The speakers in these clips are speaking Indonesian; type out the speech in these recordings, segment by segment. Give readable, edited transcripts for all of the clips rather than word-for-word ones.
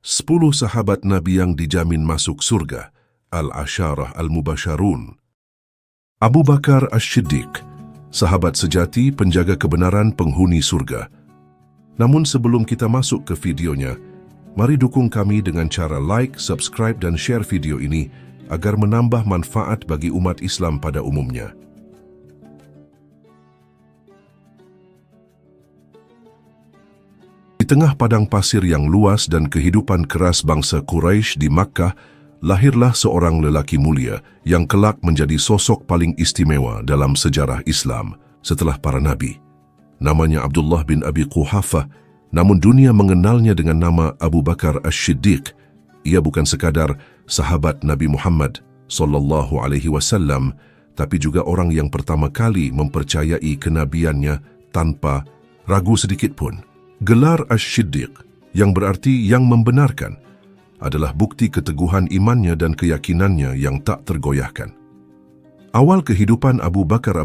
10 sahabat Nabi yang dijamin masuk surga, Al-Asyarah Al-Mubasyarun. Abu Bakar As-Siddiq, sahabat sejati penjaga kebenaran penghuni surga. Namun sebelum kita masuk ke videonya, mari dukung kami dengan cara like, subscribe dan share video ini agar menambah manfaat bagi umat Islam pada umumnya. Di tengah padang pasir yang luas dan kehidupan keras bangsa Quraisy di Makkah, lahirlah seorang lelaki mulia yang kelak menjadi sosok paling istimewa dalam sejarah Islam setelah para nabi. Namanya Abdullah bin Abi Quhafah, namun dunia mengenalnya dengan nama Abu Bakar As-Siddiq. Ia bukan sekadar sahabat Nabi Muhammad SAW, tapi juga orang yang pertama kali mempercayai kenabiannya tanpa ragu sedikit pun. Gelar As-Siddiq, yang berarti yang membenarkan, adalah bukti keteguhan imannya dan keyakinannya yang tak tergoyahkan. Awal kehidupan Abu Bakar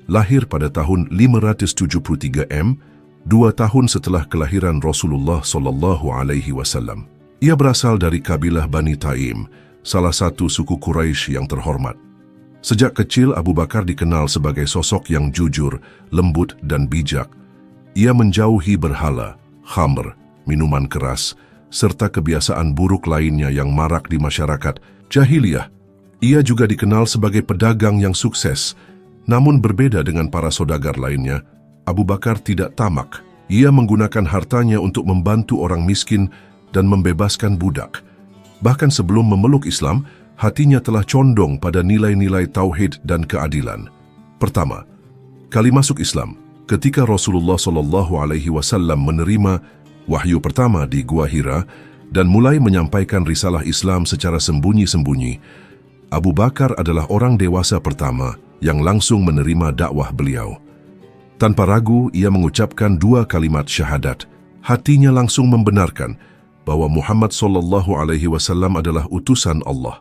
lahir pada tahun 573 M, 2 tahun setelah kelahiran Rasulullah SAW. Ia berasal dari kabilah Bani Taim, salah satu suku Quraisy yang terhormat. Sejak kecil Abu Bakar dikenal sebagai sosok yang jujur, lembut dan bijak. Ia menjauhi berhala, khamr, minuman keras, serta kebiasaan buruk lainnya yang marak di masyarakat jahiliyah. Ia juga dikenal sebagai pedagang yang sukses. Namun berbeda dengan para saudagar lainnya, Abu Bakar tidak tamak. Ia menggunakan hartanya untuk membantu orang miskin dan membebaskan budak. Bahkan sebelum memeluk Islam, hatinya telah condong pada nilai-nilai tauhid dan keadilan. Pertama, kali masuk Islam, ketika Rasulullah SAW menerima wahyu pertama di Gua Hira dan mulai menyampaikan risalah Islam secara sembunyi-sembunyi, Abu Bakar adalah orang dewasa pertama yang langsung menerima dakwah beliau. Tanpa ragu, ia mengucapkan 2 kalimat syahadat. Hatinya langsung membenarkan bahwa Muhammad SAW adalah utusan Allah.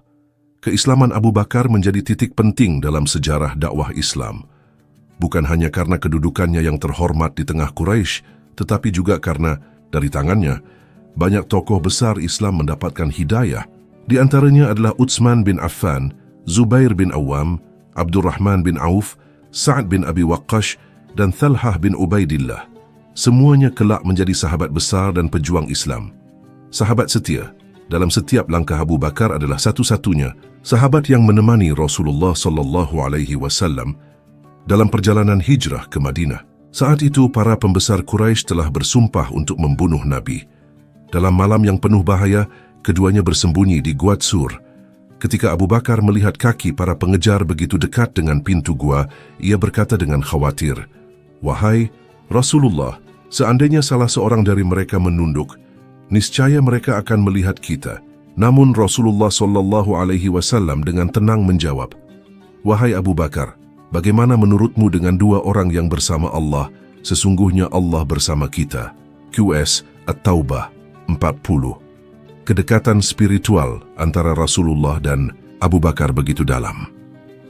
Keislaman Abu Bakar menjadi titik penting dalam sejarah dakwah Islam. Bukan hanya karena kedudukannya yang terhormat di tengah Quraisy, tetapi juga karena dari tangannya banyak tokoh besar Islam mendapatkan hidayah. Di antaranya adalah Utsman bin Affan, Zubair bin Awam, Abdurrahman bin Auf, Sa'ad bin Abi Waqqash, dan Thalhah bin Ubaidillah. Semuanya kelak menjadi sahabat besar dan pejuang Islam. Sahabat setia dalam setiap langkah Abu Bakar adalah satu-satunya sahabat yang menemani Rasulullah SAW dalam perjalanan hijrah ke Madinah. Saat itu para pembesar Quraisy telah bersumpah untuk membunuh Nabi. Dalam malam yang penuh bahaya, keduanya bersembunyi di Gua Sur. Ketika Abu Bakar melihat kaki para pengejar begitu dekat dengan pintu gua, ia berkata dengan khawatir, "Wahai Rasulullah, seandainya salah seorang dari mereka menunduk, niscaya mereka akan melihat kita." Namun Rasulullah SAW dengan tenang menjawab, "Wahai Abu Bakar, bagaimana menurutmu dengan 2 orang yang bersama Allah? Sesungguhnya Allah bersama kita." QS At-Taubah 40. Kedekatan spiritual antara Rasulullah dan Abu Bakar begitu dalam.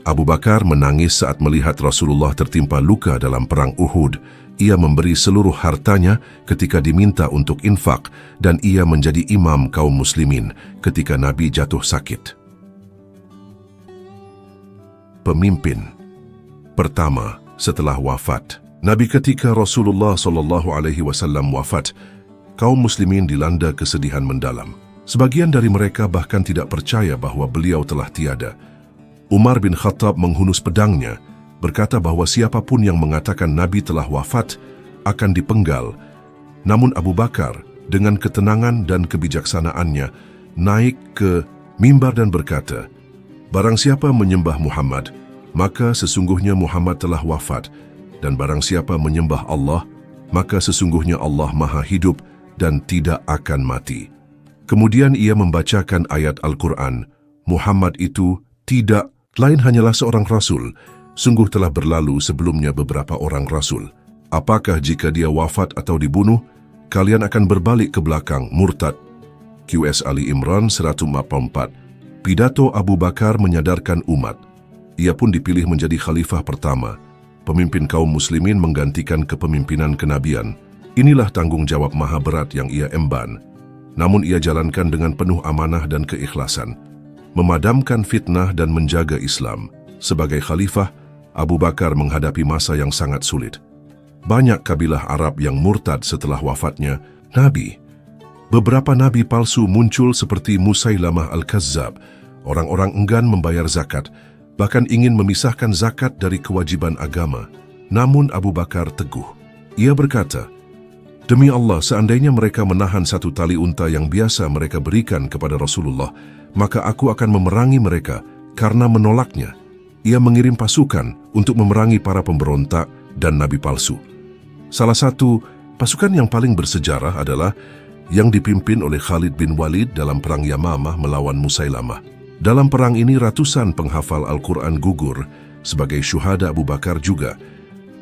Abu Bakar menangis saat melihat Rasulullah tertimpa luka dalam perang Uhud. Ia memberi seluruh hartanya ketika diminta untuk infak dan ia menjadi imam kaum muslimin ketika Nabi jatuh sakit. Pemimpin pertama setelah wafat Nabi. Ketika Rasulullah SAW wafat, kaum muslimin dilanda kesedihan mendalam. Sebagian dari mereka bahkan tidak percaya bahwa beliau telah tiada. Umar bin Khattab menghunus pedangnya, berkata bahwa siapapun yang mengatakan Nabi telah wafat akan dipenggal. Namun Abu Bakar dengan ketenangan dan kebijaksanaannya naik ke mimbar dan berkata, "Barang siapa menyembah Muhammad, maka sesungguhnya Muhammad telah wafat, dan barang siapa menyembah Allah, maka sesungguhnya Allah Maha Hidup dan tidak akan mati." Kemudian ia membacakan ayat Al-Quran, "Muhammad itu tidak lain hanyalah seorang rasul. Sungguh telah berlalu sebelumnya beberapa orang rasul. Apakah jika dia wafat atau dibunuh, kalian akan berbalik ke belakang murtad?" QS Ali Imran 144. Pidato Abu Bakar menyadarkan umat. Ia pun dipilih menjadi khalifah pertama, pemimpin kaum muslimin menggantikan kepemimpinan kenabian. Inilah tanggung jawab maha berat yang ia emban. namun ia jalankan dengan penuh amanah dan keikhlasan, memadamkan fitnah dan menjaga Islam. Sebagai khalifah, Abu Bakar menghadapi masa yang sangat sulit. Banyak kabilah Arab yang murtad setelah wafatnya Nabi. Beberapa nabi palsu muncul seperti Musailamah Al-Kazzab. Orang-orang enggan membayar zakat, bahkan ingin memisahkan zakat dari kewajiban agama. Namun Abu Bakar teguh. Ia berkata, "Demi Allah, seandainya mereka menahan satu tali unta yang biasa mereka berikan kepada Rasulullah, maka aku akan memerangi mereka karena menolaknya." Ia mengirim pasukan untuk memerangi para pemberontak dan nabi palsu. Salah satu pasukan yang paling bersejarah adalah yang dipimpin oleh Khalid bin Walid dalam Perang Yamamah melawan Musailamah. Dalam perang ini ratusan penghafal Al-Quran gugur sebagai syuhada Abu Bakar juga,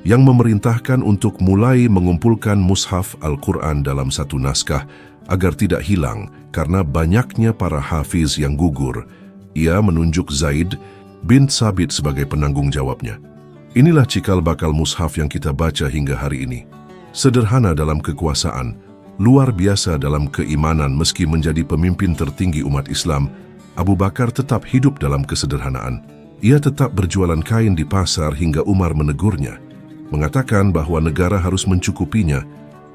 yang memerintahkan untuk mulai mengumpulkan mushaf Al-Quran dalam satu naskah agar tidak hilang karena banyaknya para hafiz yang gugur. Ia menunjuk Zaid bin Sabit sebagai penanggung jawabnya. Inilah cikal bakal mushaf yang kita baca hingga hari ini. Sederhana dalam kekuasaan, luar biasa dalam keimanan. Meski menjadi pemimpin tertinggi umat Islam, Abu Bakar tetap hidup dalam kesederhanaan. Ia tetap berjualan kain di pasar hingga Umar menegurnya, mengatakan bahwa negara harus mencukupinya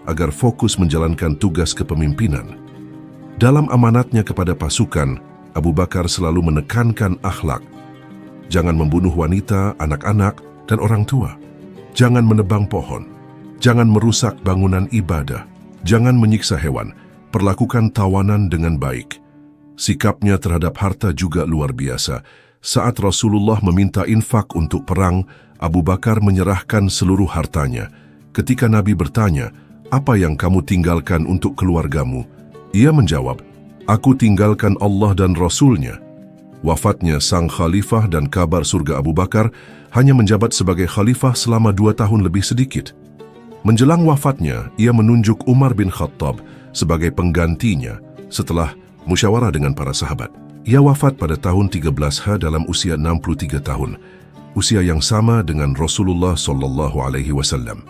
agar fokus menjalankan tugas kepemimpinan. Dalam amanatnya kepada pasukan, Abu Bakar selalu menekankan akhlak. Jangan membunuh wanita, anak-anak, dan orang tua. Jangan menebang pohon. Jangan merusak bangunan ibadah. Jangan menyiksa hewan. Perlakukan tawanan dengan baik. Sikapnya terhadap harta juga luar biasa. Saat Rasulullah meminta infak untuk perang, Abu Bakar menyerahkan seluruh hartanya. Ketika Nabi bertanya, "Apa yang kamu tinggalkan untuk keluargamu?" Ia menjawab, "Aku tinggalkan Allah dan Rasul-Nya." Wafatnya sang khalifah dan kabar surga Abu Bakar hanya menjabat sebagai khalifah selama 2 tahun lebih sedikit. Menjelang wafatnya, ia menunjuk Umar bin Khattab sebagai penggantinya setelah musyawarah dengan para sahabat. Ia wafat pada tahun 13 dalam usia 63 tahun, usia yang sama dengan Rasulullah SAW.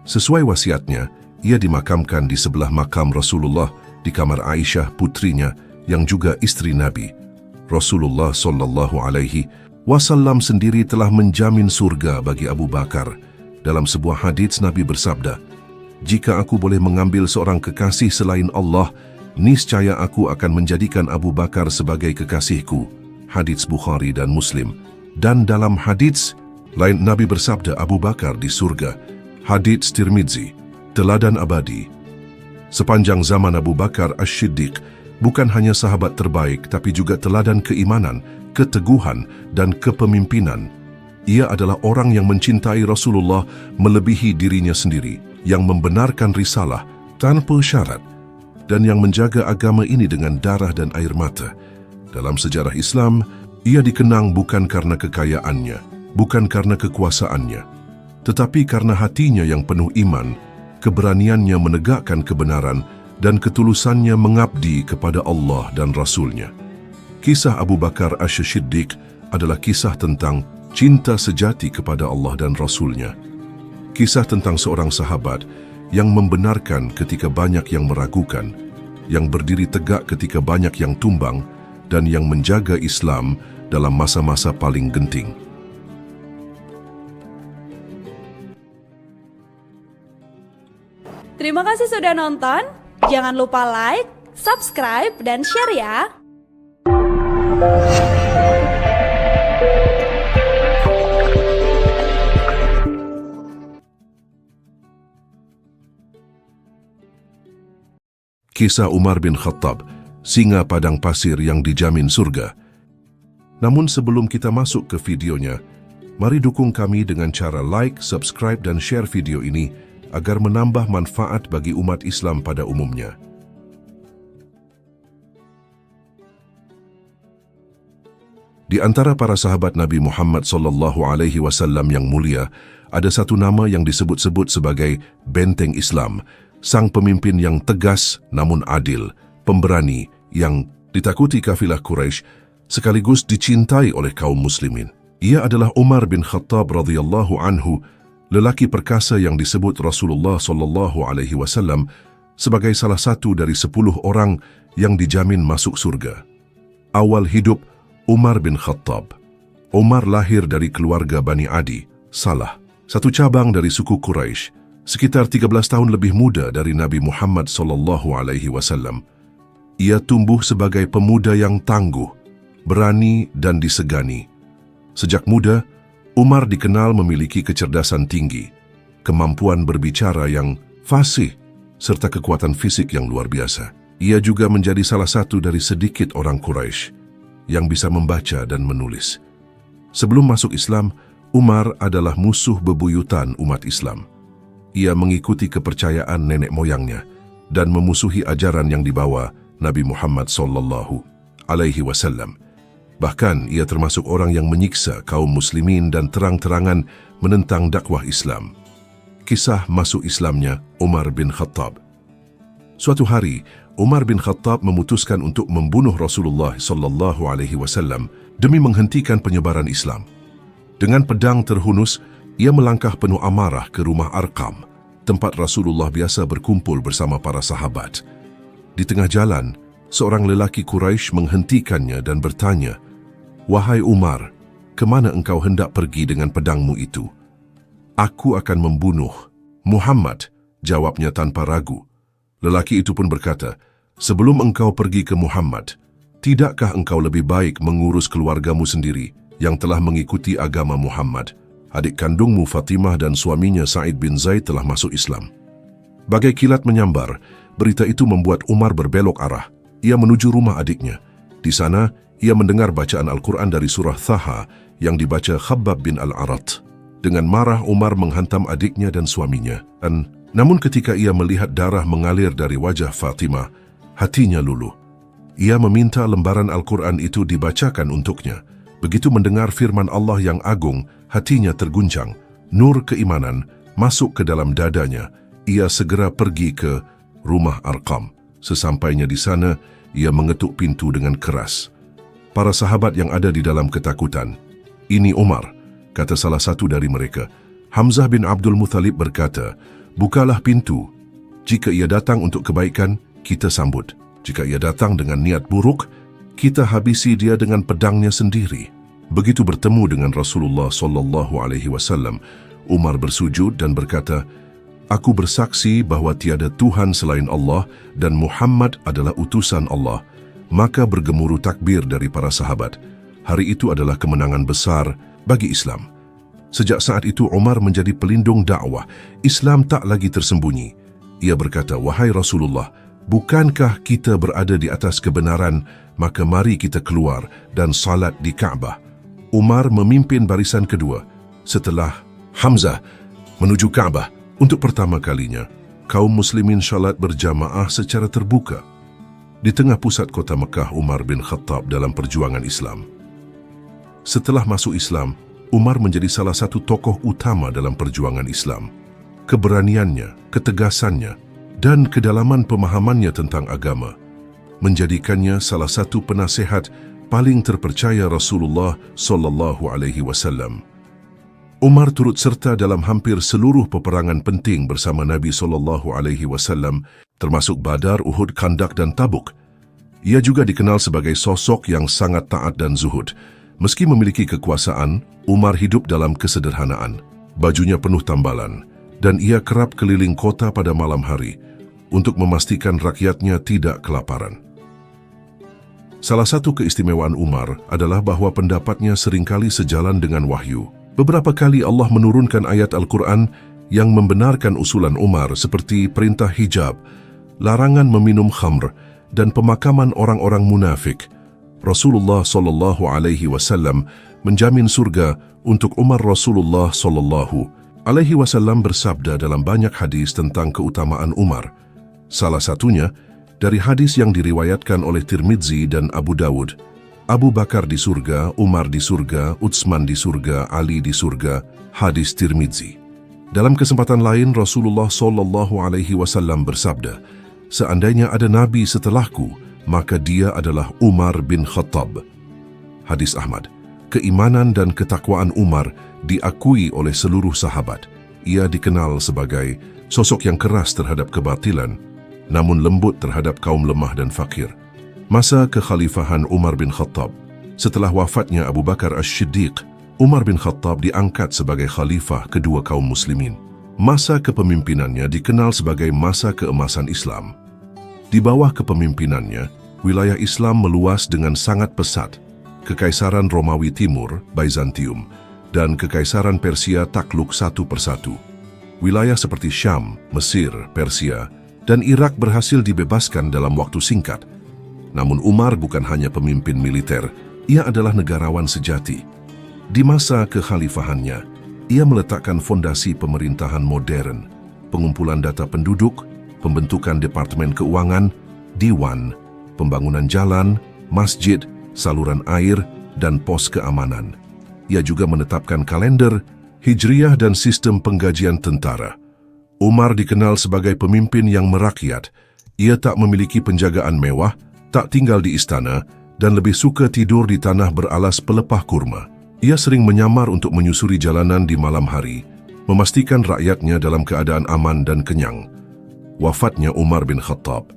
Sesuai wasiatnya, ia dimakamkan di sebelah makam Rasulullah di kamar Aisyah putrinya yang juga istri Nabi. Rasulullah SAW sendiri telah menjamin surga bagi Abu Bakar. Dalam sebuah hadits Nabi bersabda, "Jika aku boleh mengambil seorang kekasih selain Allah, niscaya aku akan menjadikan Abu Bakar sebagai kekasihku." Hadits Bukhari dan Muslim. Dan dalam hadits lain Nabi bersabda Abu Bakar di surga. Hadits Tirmidzi, teladan abadi. Sepanjang zaman Abu Bakar As-Siddiq bukan hanya sahabat terbaik, tapi juga teladan keimanan, keteguhan, dan kepemimpinan. Ia adalah orang yang mencintai Rasulullah melebihi dirinya sendiri, yang membenarkan risalah tanpa syarat, dan yang menjaga agama ini dengan darah dan air mata. Dalam sejarah Islam, ia dikenang bukan karena kekayaannya, bukan karena kekuasaannya, tetapi karena hatinya yang penuh iman, keberaniannya menegakkan kebenaran, dan ketulusannya mengabdi kepada Allah dan Rasul-Nya. Kisah Abu Bakar As-Siddiq adalah kisah tentang cinta sejati kepada Allah dan Rasul-Nya. Kisah tentang seorang sahabat yang membenarkan ketika banyak yang meragukan, yang berdiri tegak ketika banyak yang tumbang, dan yang menjaga Islam dalam masa-masa paling genting. Terima kasih sudah nonton. Jangan lupa like, subscribe, dan share ya! Kisah Umar bin Khattab, singa padang pasir yang dijamin surga. Namun sebelum kita masuk ke videonya, mari dukung kami dengan cara like, subscribe, dan share video ini agar menambah manfaat bagi umat Islam pada umumnya. Di antara para sahabat Nabi Muhammad SAW yang mulia, ada satu nama yang disebut-sebut sebagai benteng Islam, sang pemimpin yang tegas namun adil, pemberani yang ditakuti kafilah Quraisy, sekaligus dicintai oleh kaum muslimin. Ia adalah Umar bin Khattab radhiyallahu anhu, lelaki perkasa yang disebut Rasulullah SAW sebagai salah satu dari 10 orang yang dijamin masuk surga. Awal hidup Umar bin Khattab. Umar lahir dari keluarga Bani Adi, Salah, satu cabang dari suku Quraisy, sekitar 13 tahun lebih muda dari Nabi Muhammad SAW. Ia tumbuh sebagai pemuda yang tangguh, berani dan disegani. Sejak muda, Umar dikenal memiliki kecerdasan tinggi, kemampuan berbicara yang fasih, serta kekuatan fisik yang luar biasa. Ia juga menjadi salah satu dari sedikit orang Quraisy yang bisa membaca dan menulis. Sebelum masuk Islam, Umar adalah musuh bebuyutan umat Islam. Ia mengikuti kepercayaan nenek moyangnya dan memusuhi ajaran yang dibawa Nabi Muhammad SAW. Bahkan ia termasuk orang yang menyiksa kaum muslimin dan terang-terangan menentang dakwah Islam. Kisah masuk Islamnya Umar bin Khattab. Suatu hari, Umar bin Khattab memutuskan untuk membunuh Rasulullah SAW demi menghentikan penyebaran Islam. Dengan pedang terhunus, ia melangkah penuh amarah ke rumah Arqam, tempat Rasulullah biasa berkumpul bersama para sahabat. Di tengah jalan, seorang lelaki Quraisy menghentikannya dan bertanya, "Wahai Umar, kemana engkau hendak pergi dengan pedangmu itu?" "Aku akan membunuh Muhammad," jawabnya tanpa ragu. Lelaki itu pun berkata, "Sebelum engkau pergi ke Muhammad, tidakkah engkau lebih baik mengurus keluargamu sendiri yang telah mengikuti agama Muhammad? Adik kandungmu Fatimah dan suaminya Sa'id bin Zaid telah masuk Islam." Bagai kilat menyambar, berita itu membuat Umar berbelok arah. Ia menuju rumah adiknya. Di sana, ia mendengar bacaan Al-Quran dari surah Thaha yang dibaca Khabbab bin Al-Arat. Dengan marah, Umar menghantam adiknya dan suaminya. Namun ketika ia melihat darah mengalir dari wajah Fatimah, hatinya luluh. Ia meminta lembaran Al-Quran itu dibacakan untuknya. Begitu mendengar firman Allah yang agung, hatinya terguncang. Nur keimanan masuk ke dalam dadanya. Ia segera pergi ke rumah Arqam. Sesampainya di sana, ia mengetuk pintu dengan keras. Para sahabat yang ada di dalam ketakutan. "Ini Umar," kata salah satu dari mereka. Hamzah bin Abdul Muthalib berkata, "Bukalah pintu. Jika ia datang untuk kebaikan, kita sambut. Jika ia datang dengan niat buruk, kita habisi dia dengan pedangnya sendiri." Begitu bertemu dengan Rasulullah SAW, Umar bersujud dan berkata, "Aku bersaksi bahwa tiada Tuhan selain Allah dan Muhammad adalah utusan Allah." Maka bergemuruh takbir dari para sahabat. Hari itu adalah kemenangan besar bagi Islam. Sejak saat itu Umar menjadi pelindung dakwah. Islam tak lagi tersembunyi. Ia berkata, "Wahai Rasulullah, bukankah kita berada di atas kebenaran? Maka mari kita keluar dan salat di Ka'bah." Umar memimpin barisan kedua. Setelah Hamzah menuju Ka'bah, untuk pertama kalinya, kaum muslimin salat berjamaah secara terbuka. Di tengah pusat kota Mekah, Umar bin Khattab dalam perjuangan Islam. Setelah masuk Islam, Umar menjadi salah satu tokoh utama dalam perjuangan Islam. Keberaniannya, ketegasannya, dan kedalaman pemahamannya tentang agama menjadikannya salah satu penasehat paling terpercaya Rasulullah SAW. Umar turut serta dalam hampir seluruh peperangan penting bersama Nabi SAW, termasuk Badar, Uhud, Khandak dan Tabuk. Ia juga dikenal sebagai sosok yang sangat taat dan zuhud. Meski memiliki kekuasaan, Umar hidup dalam kesederhanaan. Bajunya penuh tambalan, dan ia kerap keliling kota pada malam hari untuk memastikan rakyatnya tidak kelaparan. Salah satu keistimewaan Umar adalah bahwa pendapatnya seringkali sejalan dengan wahyu. Beberapa kali Allah menurunkan ayat Al-Quran yang membenarkan usulan Umar seperti perintah hijab, larangan meminum khamr, dan pemakaman orang-orang munafik. Rasulullah SAW menjamin surga untuk Umar. Rasulullah SAW bersabda dalam banyak hadis tentang keutamaan Umar. Salah satunya dari hadis yang diriwayatkan oleh Tirmidzi dan Abu Dawud. Abu Bakar di surga, Umar di surga, Utsman di surga, Ali di surga. Hadis Tirmidzi. Dalam kesempatan lain, Rasulullah SAW bersabda, "Seandainya ada nabi setelahku, maka dia adalah Umar bin Khattab." Hadis Ahmad. Keimanan dan ketakwaan Umar diakui oleh seluruh sahabat. Ia dikenal sebagai sosok yang keras terhadap kebatilan namun lembut terhadap kaum lemah dan fakir. Masa kekhalifahan Umar bin Khattab. Setelah wafatnya Abu Bakar As-Siddiq, Umar bin Khattab diangkat sebagai khalifah kedua kaum muslimin. Masa kepemimpinannya dikenal sebagai masa keemasan Islam. Di bawah kepemimpinannya, wilayah Islam meluas dengan sangat pesat. Kekaisaran Romawi Timur, Byzantium, dan Kekaisaran Persia takluk satu persatu. Wilayah seperti Syam, Mesir, Persia, dan Irak berhasil dibebaskan dalam waktu singkat. Namun Umar bukan hanya pemimpin militer, ia adalah negarawan sejati. Di masa kekhalifahannya, ia meletakkan fondasi pemerintahan modern, pengumpulan data penduduk, pembentukan departemen keuangan, diwan, pembangunan jalan, masjid, saluran air, dan pos keamanan. Ia juga menetapkan kalender, hijriyah dan sistem penggajian tentara. Umar dikenal sebagai pemimpin yang merakyat. Ia tak memiliki penjagaan mewah, tak tinggal di istana, dan lebih suka tidur di tanah beralas pelepah kurma. Ia sering menyamar untuk menyusuri jalanan di malam hari, memastikan rakyatnya dalam keadaan aman dan kenyang. Wafatnya Umar bin Khattab.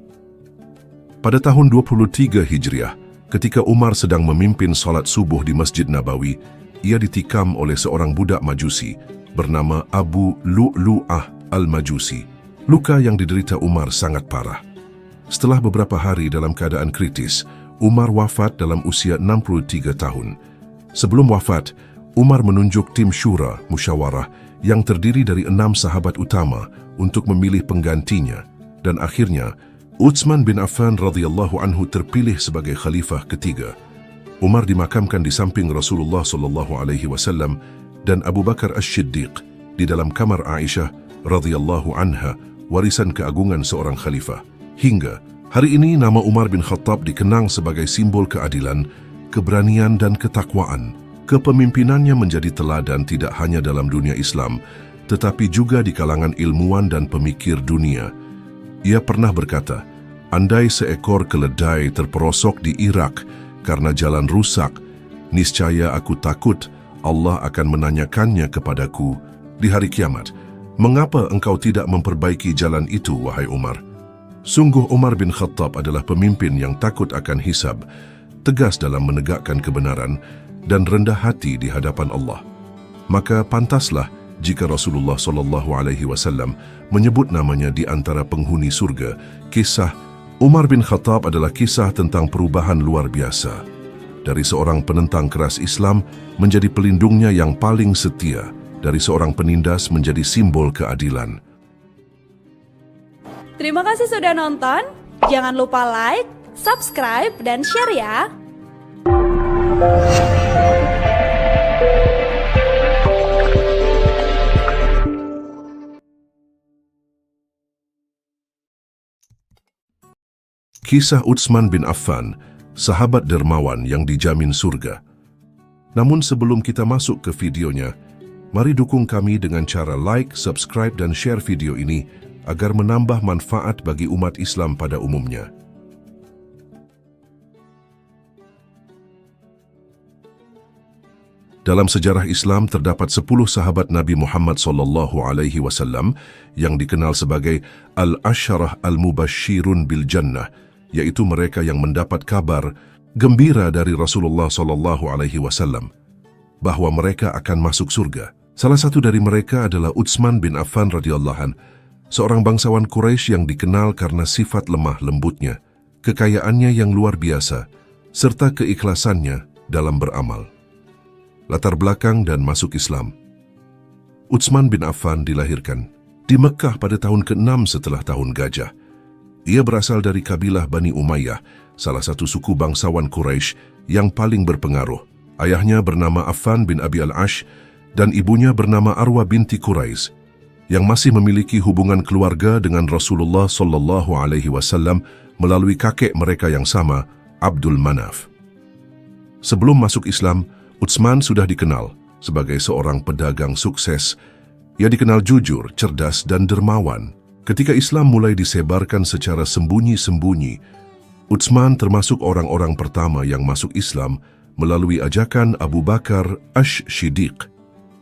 Pada tahun 23 Hijriah, ketika Umar sedang memimpin salat subuh di Masjid Nabawi, ia ditikam oleh seorang budak Majusi bernama Abu Lu'lu'ah al-Majusi. Luka yang diderita Umar sangat parah. Setelah beberapa hari dalam keadaan kritis, Umar wafat dalam usia 63 tahun. Sebelum wafat, Umar menunjuk tim syura musyawarah yang terdiri dari 6 sahabat utama untuk memilih penggantinya, dan akhirnya Utsman bin Affan radhiyallahu anhu terpilih sebagai khalifah ketiga. Umar dimakamkan di samping Rasulullah SAW dan Abu Bakar As-Siddiq di dalam kamar Aisyah radhiyallahu anha, warisan keagungan seorang khalifah. Hingga hari ini nama Umar bin Khattab dikenang sebagai simbol keadilan, keberanian dan ketakwaan. Kepemimpinannya menjadi teladan tidak hanya dalam dunia Islam, tetapi juga di kalangan ilmuwan dan pemikir dunia. Ia pernah berkata, "Andai seekor keledai terperosok di Irak karena jalan rusak, niscaya aku takut Allah akan menanyakannya kepadaku di hari kiamat, mengapa engkau tidak memperbaiki jalan itu, wahai Umar?" Sungguh Umar bin Khattab adalah pemimpin yang takut akan hisab, tegas dalam menegakkan kebenaran, dan rendah hati di hadapan Allah. Maka pantaslah jika Rasulullah SAW menyebut namanya di antara penghuni surga. Kisah Umar bin Khattab adalah kisah tentang perubahan luar biasa. Dari seorang penentang keras Islam menjadi pelindungnya yang paling setia, dari seorang penindas menjadi simbol keadilan. Terima kasih sudah nonton. Jangan lupa like, subscribe, dan share ya. Kisah Utsman bin Affan, sahabat dermawan yang dijamin surga. Namun sebelum kita masuk ke videonya, mari dukung kami dengan cara like, subscribe, dan share video ini agar menambah manfaat bagi umat Islam pada umumnya. Dalam sejarah Islam terdapat 10 sahabat Nabi Muhammad SAW yang dikenal sebagai Al-Asharah Al-Mubashirun Bil Jannah, yaitu mereka yang mendapat kabar gembira dari Rasulullah SAW bahwa mereka akan masuk surga. Salah satu dari mereka adalah Utsman bin Affan radhiyallahu anhu, seorang bangsawan Quraisy yang dikenal karena sifat lemah lembutnya, kekayaannya yang luar biasa, serta keikhlasannya dalam beramal. Latar belakang dan masuk Islam. Utsman bin Affan dilahirkan di Mekah pada tahun ke-6 setelah tahun Gajah. Ia berasal dari kabilah Bani Umayyah, salah satu suku bangsawan Quraisy yang paling berpengaruh. Ayahnya bernama Affan bin Abi al-Ash dan ibunya bernama Arwa binti Quraisy, yang masih memiliki hubungan keluarga dengan Rasulullah SAW melalui kakek mereka yang sama, Abdul Manaf. Sebelum masuk Islam, Utsman sudah dikenal sebagai seorang pedagang sukses. Ia dikenal jujur, cerdas, dan dermawan. Ketika Islam mulai disebarkan secara sembunyi-sembunyi, Utsman termasuk orang-orang pertama yang masuk Islam melalui ajakan Abu Bakar As-Siddiq.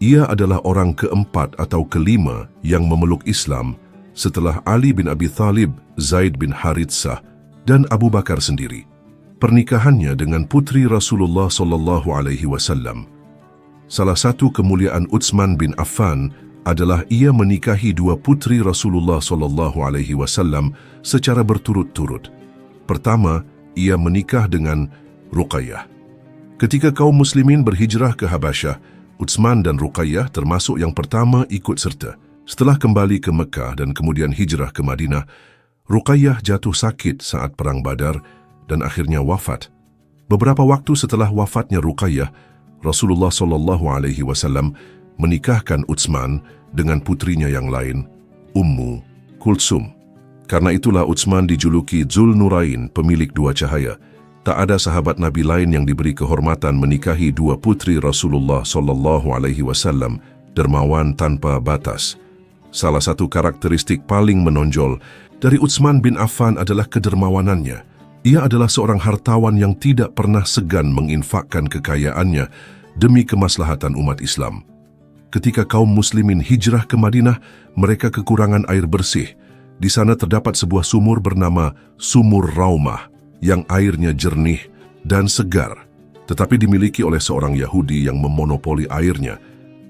Ia adalah orang keempat atau kelima yang memeluk Islam setelah Ali bin Abi Thalib, Zaid bin Haritsah, dan Abu Bakar sendiri. Pernikahannya dengan putri Rasulullah SAW. Salah satu kemuliaan Utsman bin Affan adalah ia menikahi dua putri Rasulullah SAW secara berturut-turut. Pertama, ia menikah dengan Ruqayyah. Ketika kaum muslimin berhijrah ke Habasyah, Utsman dan Ruqayyah termasuk yang pertama ikut serta. Setelah kembali ke Mekah dan kemudian hijrah ke Madinah, Ruqayyah jatuh sakit saat Perang Badar dan akhirnya wafat. Beberapa waktu setelah wafatnya Ruqayyah, Rasulullah SAW menikahkan Utsman dengan putrinya yang lain, Ummu Kulsum. Karena itulah Utsman dijuluki Dzul Nurain, pemilik dua cahaya. Tak ada sahabat Nabi lain yang diberi kehormatan menikahi dua putri Rasulullah SAW, dermawan tanpa batas. Salah satu karakteristik paling menonjol dari Utsman bin Affan adalah kedermawanannya. Ia adalah seorang hartawan yang tidak pernah segan menginfakkan kekayaannya demi kemaslahatan umat Islam. Ketika kaum muslimin hijrah ke Madinah, mereka kekurangan air bersih. Di sana terdapat sebuah sumur bernama Sumur Raumah yang airnya jernih dan segar, tetapi dimiliki oleh seorang Yahudi yang memonopoli airnya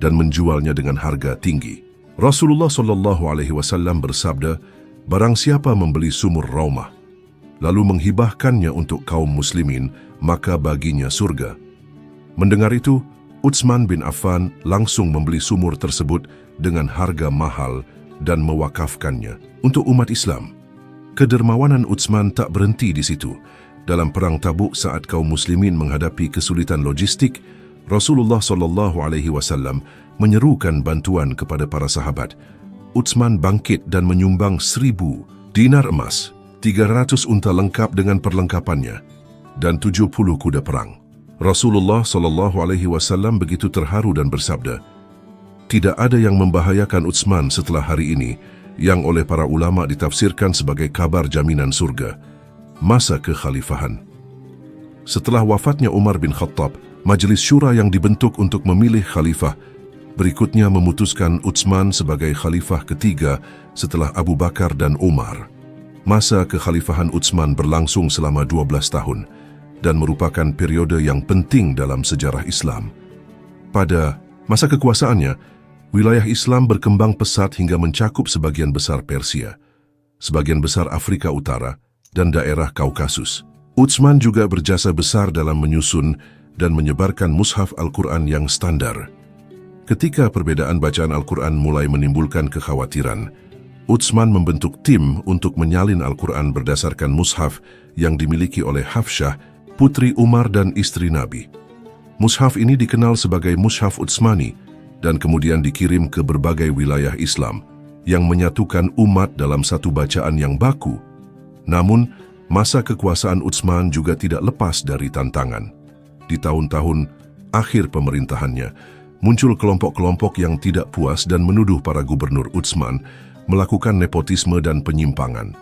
dan menjualnya dengan harga tinggi. Rasulullah SAW bersabda, "Barang siapa membeli Sumur Raumah, lalu menghibahkannya untuk kaum muslimin, maka baginya surga." Mendengar itu, Utsman bin Affan langsung membeli sumur tersebut dengan harga mahal dan mewakafkannya untuk umat Islam. Kedermawanan Utsman tak berhenti di situ. Dalam Perang Tabuk saat kaum muslimin menghadapi kesulitan logistik, Rasulullah SAW menyerukan bantuan kepada para sahabat. Utsman bangkit dan menyumbang 1.000 dinar emas, 300 unta lengkap dengan perlengkapannya, dan 70 kuda perang. Rasulullah SAW begitu terharu dan bersabda, "Tidak ada yang membahayakan Utsman setelah hari ini, yang oleh para ulama ditafsirkan sebagai kabar jaminan surga." Masa kekhalifahan. Setelah wafatnya Umar bin Khattab, Majelis Syura yang dibentuk untuk memilih khalifah berikutnya memutuskan Utsman sebagai khalifah ketiga setelah Abu Bakar dan Umar. Masa kekhalifahan Utsman berlangsung selama 12 tahun dan merupakan periode yang penting dalam sejarah Islam. Pada masa kekuasaannya, wilayah Islam berkembang pesat hingga mencakup sebagian besar Persia, sebagian besar Afrika Utara, dan daerah Kaukasus. Utsman juga berjasa besar dalam menyusun dan menyebarkan mushaf Al-Quran yang standar. Ketika perbedaan bacaan Al-Quran mulai menimbulkan kekhawatiran, Utsman membentuk tim untuk menyalin Al-Quran berdasarkan mushaf yang dimiliki oleh Hafsyah, putri Umar dan istri Nabi. Mushaf ini dikenal sebagai Mushaf Utsmani dan kemudian dikirim ke berbagai wilayah Islam yang menyatukan umat dalam satu bacaan yang baku. Namun, masa kekuasaan Utsman juga tidak lepas dari tantangan. Di tahun-tahun akhir pemerintahannya, muncul kelompok-kelompok yang tidak puas dan menuduh para gubernur Utsman melakukan nepotisme dan penyimpangan.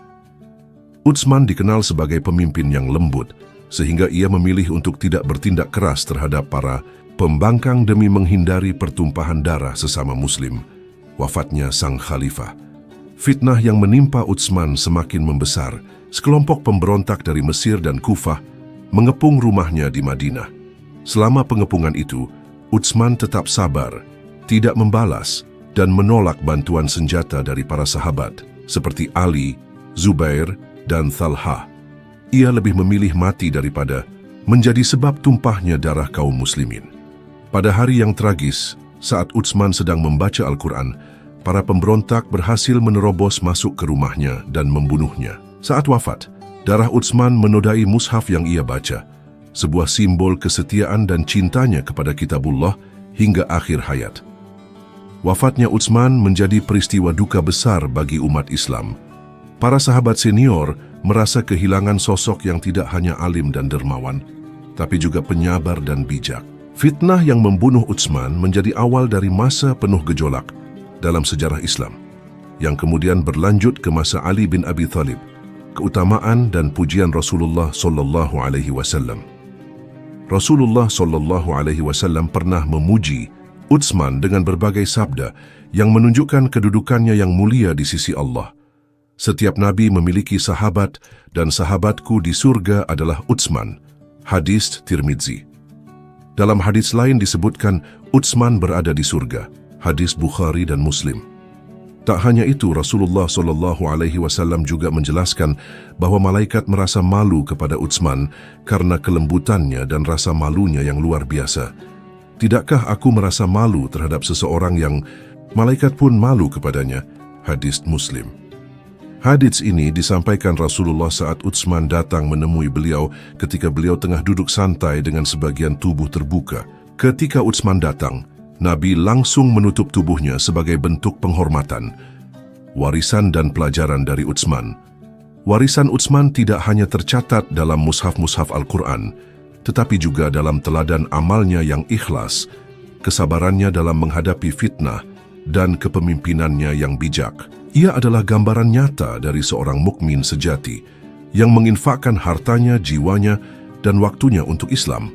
Utsman dikenal sebagai pemimpin yang lembut, sehingga ia memilih untuk tidak bertindak keras terhadap para pembangkang demi menghindari pertumpahan darah sesama muslim. Wafatnya sang khalifah. Fitnah yang menimpa Utsman semakin membesar. Sekelompok pemberontak dari Mesir dan Kufah mengepung rumahnya di Madinah. Selama pengepungan itu, Utsman tetap sabar, tidak membalas, dan menolak bantuan senjata dari para sahabat, seperti Ali, Zubair, dan Thalhah. Ia lebih memilih mati daripada menjadi sebab tumpahnya darah kaum muslimin. Pada hari yang tragis, saat Utsman sedang membaca Al-Quran, para pemberontak berhasil menerobos masuk ke rumahnya dan membunuhnya. Saat wafat, darah Utsman menodai mushaf yang ia baca, sebuah simbol kesetiaan dan cintanya kepada kitabullah hingga akhir hayat. Wafatnya Utsman menjadi peristiwa duka besar bagi umat Islam. Para sahabat senior merasa kehilangan sosok yang tidak hanya alim dan dermawan, tapi juga penyabar dan bijak. Fitnah yang membunuh Utsman menjadi awal dari masa penuh gejolak dalam sejarah Islam, yang kemudian berlanjut ke masa Ali bin Abi Thalib, keutamaan dan pujian Rasulullah SAW. Rasulullah SAW pernah memuji Utsman dengan berbagai sabda yang menunjukkan kedudukannya yang mulia di sisi Allah. Setiap nabi memiliki sahabat dan sahabatku di surga adalah Utsman. Hadis Tirmidzi. Dalam hadis lain disebutkan Utsman berada di surga. Hadis Bukhari dan Muslim. Tak hanya itu, Rasulullah SAW juga menjelaskan bahwa malaikat merasa malu kepada Utsman karena kelembutannya dan rasa malunya yang luar biasa. Tidakkah aku merasa malu terhadap seseorang yang malaikat pun malu kepadanya? Hadis Muslim. Hadis ini disampaikan Rasulullah saat Utsman datang menemui beliau ketika beliau tengah duduk santai dengan sebagian tubuh terbuka. Ketika Utsman datang, Nabi langsung menutup tubuhnya sebagai bentuk penghormatan. Warisan dan pelajaran dari Utsman. Warisan Utsman tidak hanya tercatat dalam mushaf-mushaf Al-Quran, tetapi juga dalam teladan amalnya yang ikhlas, kesabarannya dalam menghadapi fitnah, dan kepemimpinannya yang bijak. Ia adalah gambaran nyata dari seorang mukmin sejati yang menginfakkan hartanya, jiwanya, dan waktunya untuk Islam.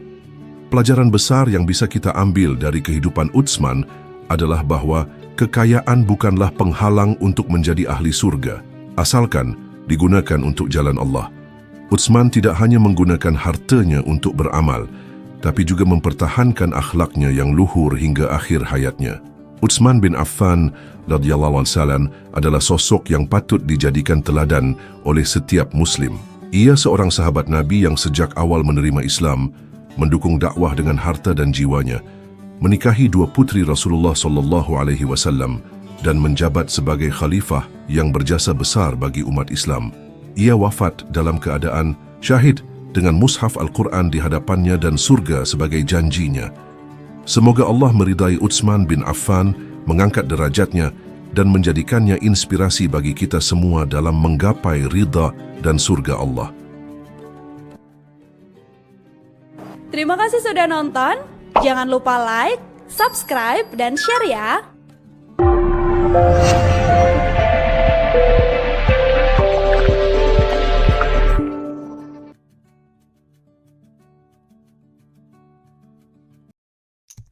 Pelajaran besar yang bisa kita ambil dari kehidupan Utsman adalah bahwa kekayaan bukanlah penghalang untuk menjadi ahli surga, asalkan digunakan untuk jalan Allah. Utsman tidak hanya menggunakan hartanya untuk beramal, tapi juga mempertahankan akhlaknya yang luhur hingga akhir hayatnya. Utsman bin Affan radhiyallahu anhu adalah sosok yang patut dijadikan teladan oleh setiap muslim. Ia seorang sahabat Nabi yang sejak awal menerima Islam, mendukung dakwah dengan harta dan jiwanya, menikahi dua putri Rasulullah SAW dan menjabat sebagai khalifah yang berjasa besar bagi umat Islam. Ia wafat dalam keadaan syahid dengan mushaf Al-Quran di hadapannya dan surga sebagai janjinya. Semoga Allah meridai Utsman bin Affan, mengangkat derajatnya dan menjadikannya inspirasi bagi kita semua dalam menggapai ridha dan surga Allah. Terima kasih sudah nonton. Jangan lupa like, subscribe, dan share ya.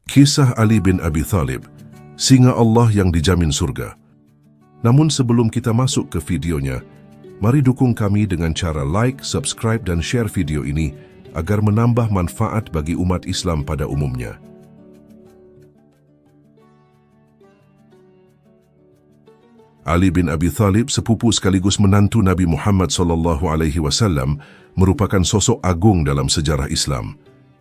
Kisah Ali bin Abi Thalib, singa Allah yang dijamin surga. Namun sebelum kita masuk ke videonya, mari dukung kami dengan cara like, subscribe, dan share video ini agar menambah manfaat bagi umat Islam pada umumnya. Ali bin Abi Thalib, sepupu sekaligus menantu Nabi Muhammad SAW, merupakan sosok agung dalam sejarah Islam.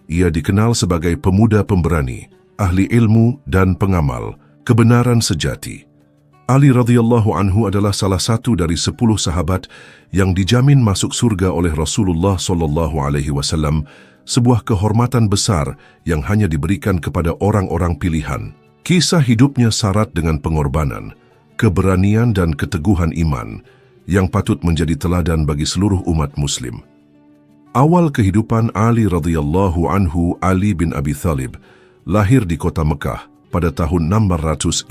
Ia dikenal sebagai pemuda pemberani, ahli ilmu dan pengamal kebenaran sejati. Ali radhiyallahu anhu adalah salah satu dari 10 sahabat yang dijamin masuk surga oleh Rasulullah SAW, sebuah kehormatan besar yang hanya diberikan kepada orang-orang pilihan. Kisah hidupnya syarat dengan pengorbanan, keberanian dan keteguhan iman yang patut menjadi teladan bagi seluruh umat muslim. Awal kehidupan Ali radhiyallahu anhu, Ali bin Abi Thalib, lahir di kota Mekah pada tahun 600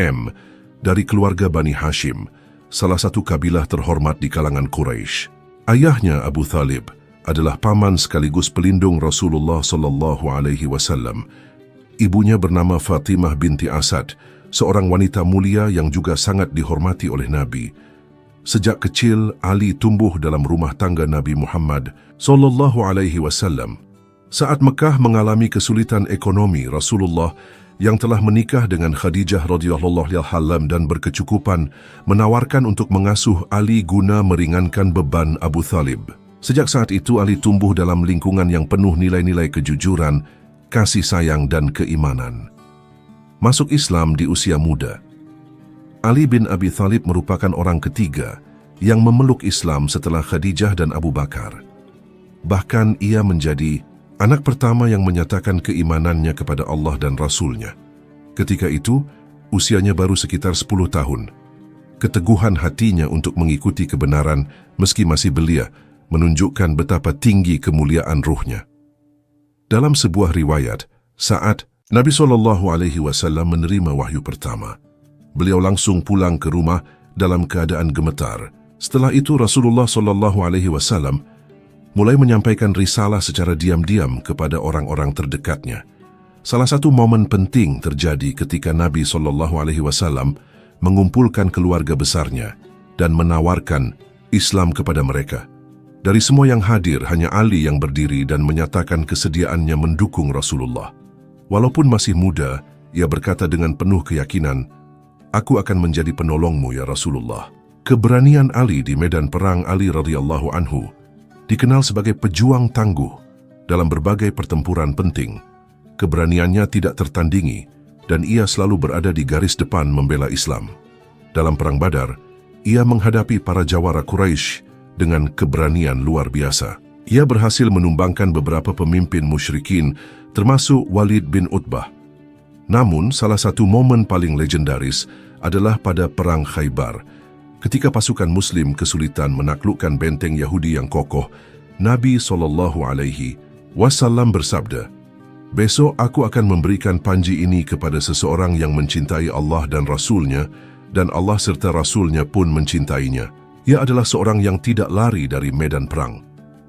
dari keluarga Bani Hashim, salah satu kabilah terhormat di kalangan Quraisy. Ayahnya Abu Thalib adalah paman sekaligus pelindung Rasulullah SAW. Ibunya bernama Fatimah binti Asad, seorang wanita mulia yang juga sangat dihormati oleh Nabi. Sejak kecil, Ali tumbuh dalam rumah tangga Nabi Muhammad SAW. Saat Mekah mengalami kesulitan ekonomi, Rasulullah yang telah menikah dengan Khadijah radhiyallahu anha dan berkecukupan menawarkan untuk mengasuh Ali guna meringankan beban Abu Thalib. Sejak saat itu Ali tumbuh dalam lingkungan yang penuh nilai-nilai kejujuran, kasih sayang dan keimanan. Masuk Islam di usia muda. Ali bin Abi Thalib merupakan orang ketiga yang memeluk Islam setelah Khadijah dan Abu Bakar. Bahkan ia menjadi anak pertama yang menyatakan keimanannya kepada Allah dan Rasul-Nya. Ketika itu, usianya baru sekitar 10 tahun. Keteguhan hatinya untuk mengikuti kebenaran meski masih belia menunjukkan betapa tinggi kemuliaan ruhnya. Dalam sebuah riwayat, saat Nabi SAW menerima wahyu pertama, beliau langsung pulang ke rumah dalam keadaan gemetar. Setelah itu Rasulullah SAW mulai menyampaikan risalah secara diam-diam kepada orang-orang terdekatnya. Salah satu momen penting terjadi ketika Nabi SAW mengumpulkan keluarga besarnya, dan menawarkan Islam kepada mereka. Dari semua yang hadir, hanya Ali yang berdiri dan menyatakan kesediaannya mendukung Rasulullah. Walaupun masih muda, ia berkata dengan penuh keyakinan, "Aku akan menjadi penolongmu ya Rasulullah." Keberanian Ali di medan perang, Ali radhiyallahu anhu dikenal sebagai pejuang tangguh dalam berbagai pertempuran penting. Keberaniannya tidak tertandingi dan ia selalu berada di garis depan membela Islam. Dalam perang Badar, ia menghadapi para jawara Quraisy dengan keberanian luar biasa. Ia berhasil menumbangkan beberapa pemimpin musyrikin, termasuk Walid bin Utbah. Namun, salah satu momen paling legendaris adalah pada Perang Khaybar. Ketika pasukan Muslim kesulitan menaklukkan benteng Yahudi yang kokoh, Nabi SAW bersabda, "Besok aku akan memberikan panji ini kepada seseorang yang mencintai Allah dan Rasul-Nya, dan Allah serta Rasul-Nya pun mencintainya. Ia adalah seorang yang tidak lari dari medan perang."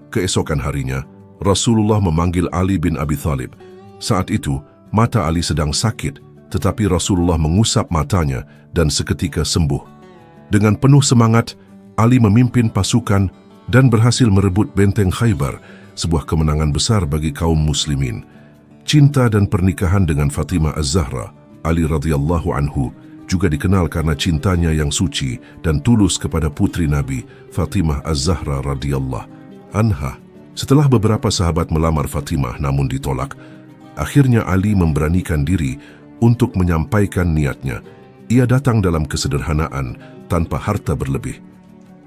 Keesokan harinya, Rasulullah memanggil Ali bin Abi Thalib. Saat itu, mata Ali sedang sakit, tetapi Rasulullah mengusap matanya dan seketika sembuh. Dengan penuh semangat, Ali memimpin pasukan dan berhasil merebut benteng Khaybar, sebuah kemenangan besar bagi kaum muslimin. Cinta dan pernikahan dengan Fatimah Az-Zahra, Ali radhiyallahu anhu, juga dikenal karena cintanya yang suci dan tulus kepada putri Nabi, Fatimah Az-Zahra radhiyallahu anha. Setelah beberapa sahabat melamar Fatimah namun ditolak, akhirnya Ali memberanikan diri untuk menyampaikan niatnya. Ia datang dalam kesederhanaan tanpa harta berlebih.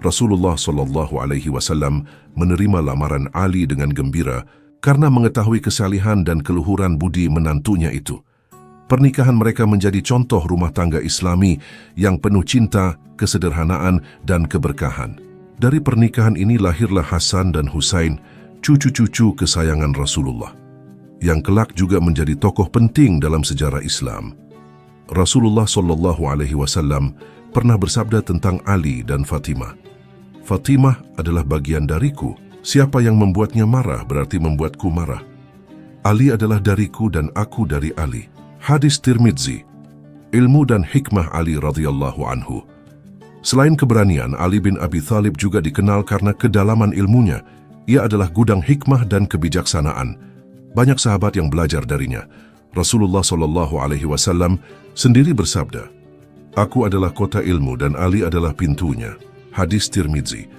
Rasulullah SAW menerima lamaran Ali dengan gembira karena mengetahui kesalihan dan keluhuran budi menantunya itu. Pernikahan mereka menjadi contoh rumah tangga Islami yang penuh cinta, kesederhanaan, dan keberkahan. Dari pernikahan ini lahirlah Hasan dan Husain, cucu-cucu kesayangan Rasulullah, yang kelak juga menjadi tokoh penting dalam sejarah Islam. Rasulullah SAW pernah bersabda tentang Ali dan Fatimah, "Fatimah adalah bagian dariku. Siapa yang membuatnya marah berarti membuatku marah. Ali adalah dariku dan aku dari Ali." Hadis Tirmidzi. Ilmu dan hikmah Ali radhiyallahu anhu. Selain keberanian, Ali bin Abi Thalib juga dikenal karena kedalaman ilmunya. Ia adalah gudang hikmah dan kebijaksanaan. Banyak sahabat yang belajar darinya. Rasulullah SAW sendiri bersabda, "Aku adalah kota ilmu dan Ali adalah pintunya." Hadis Tirmidzi.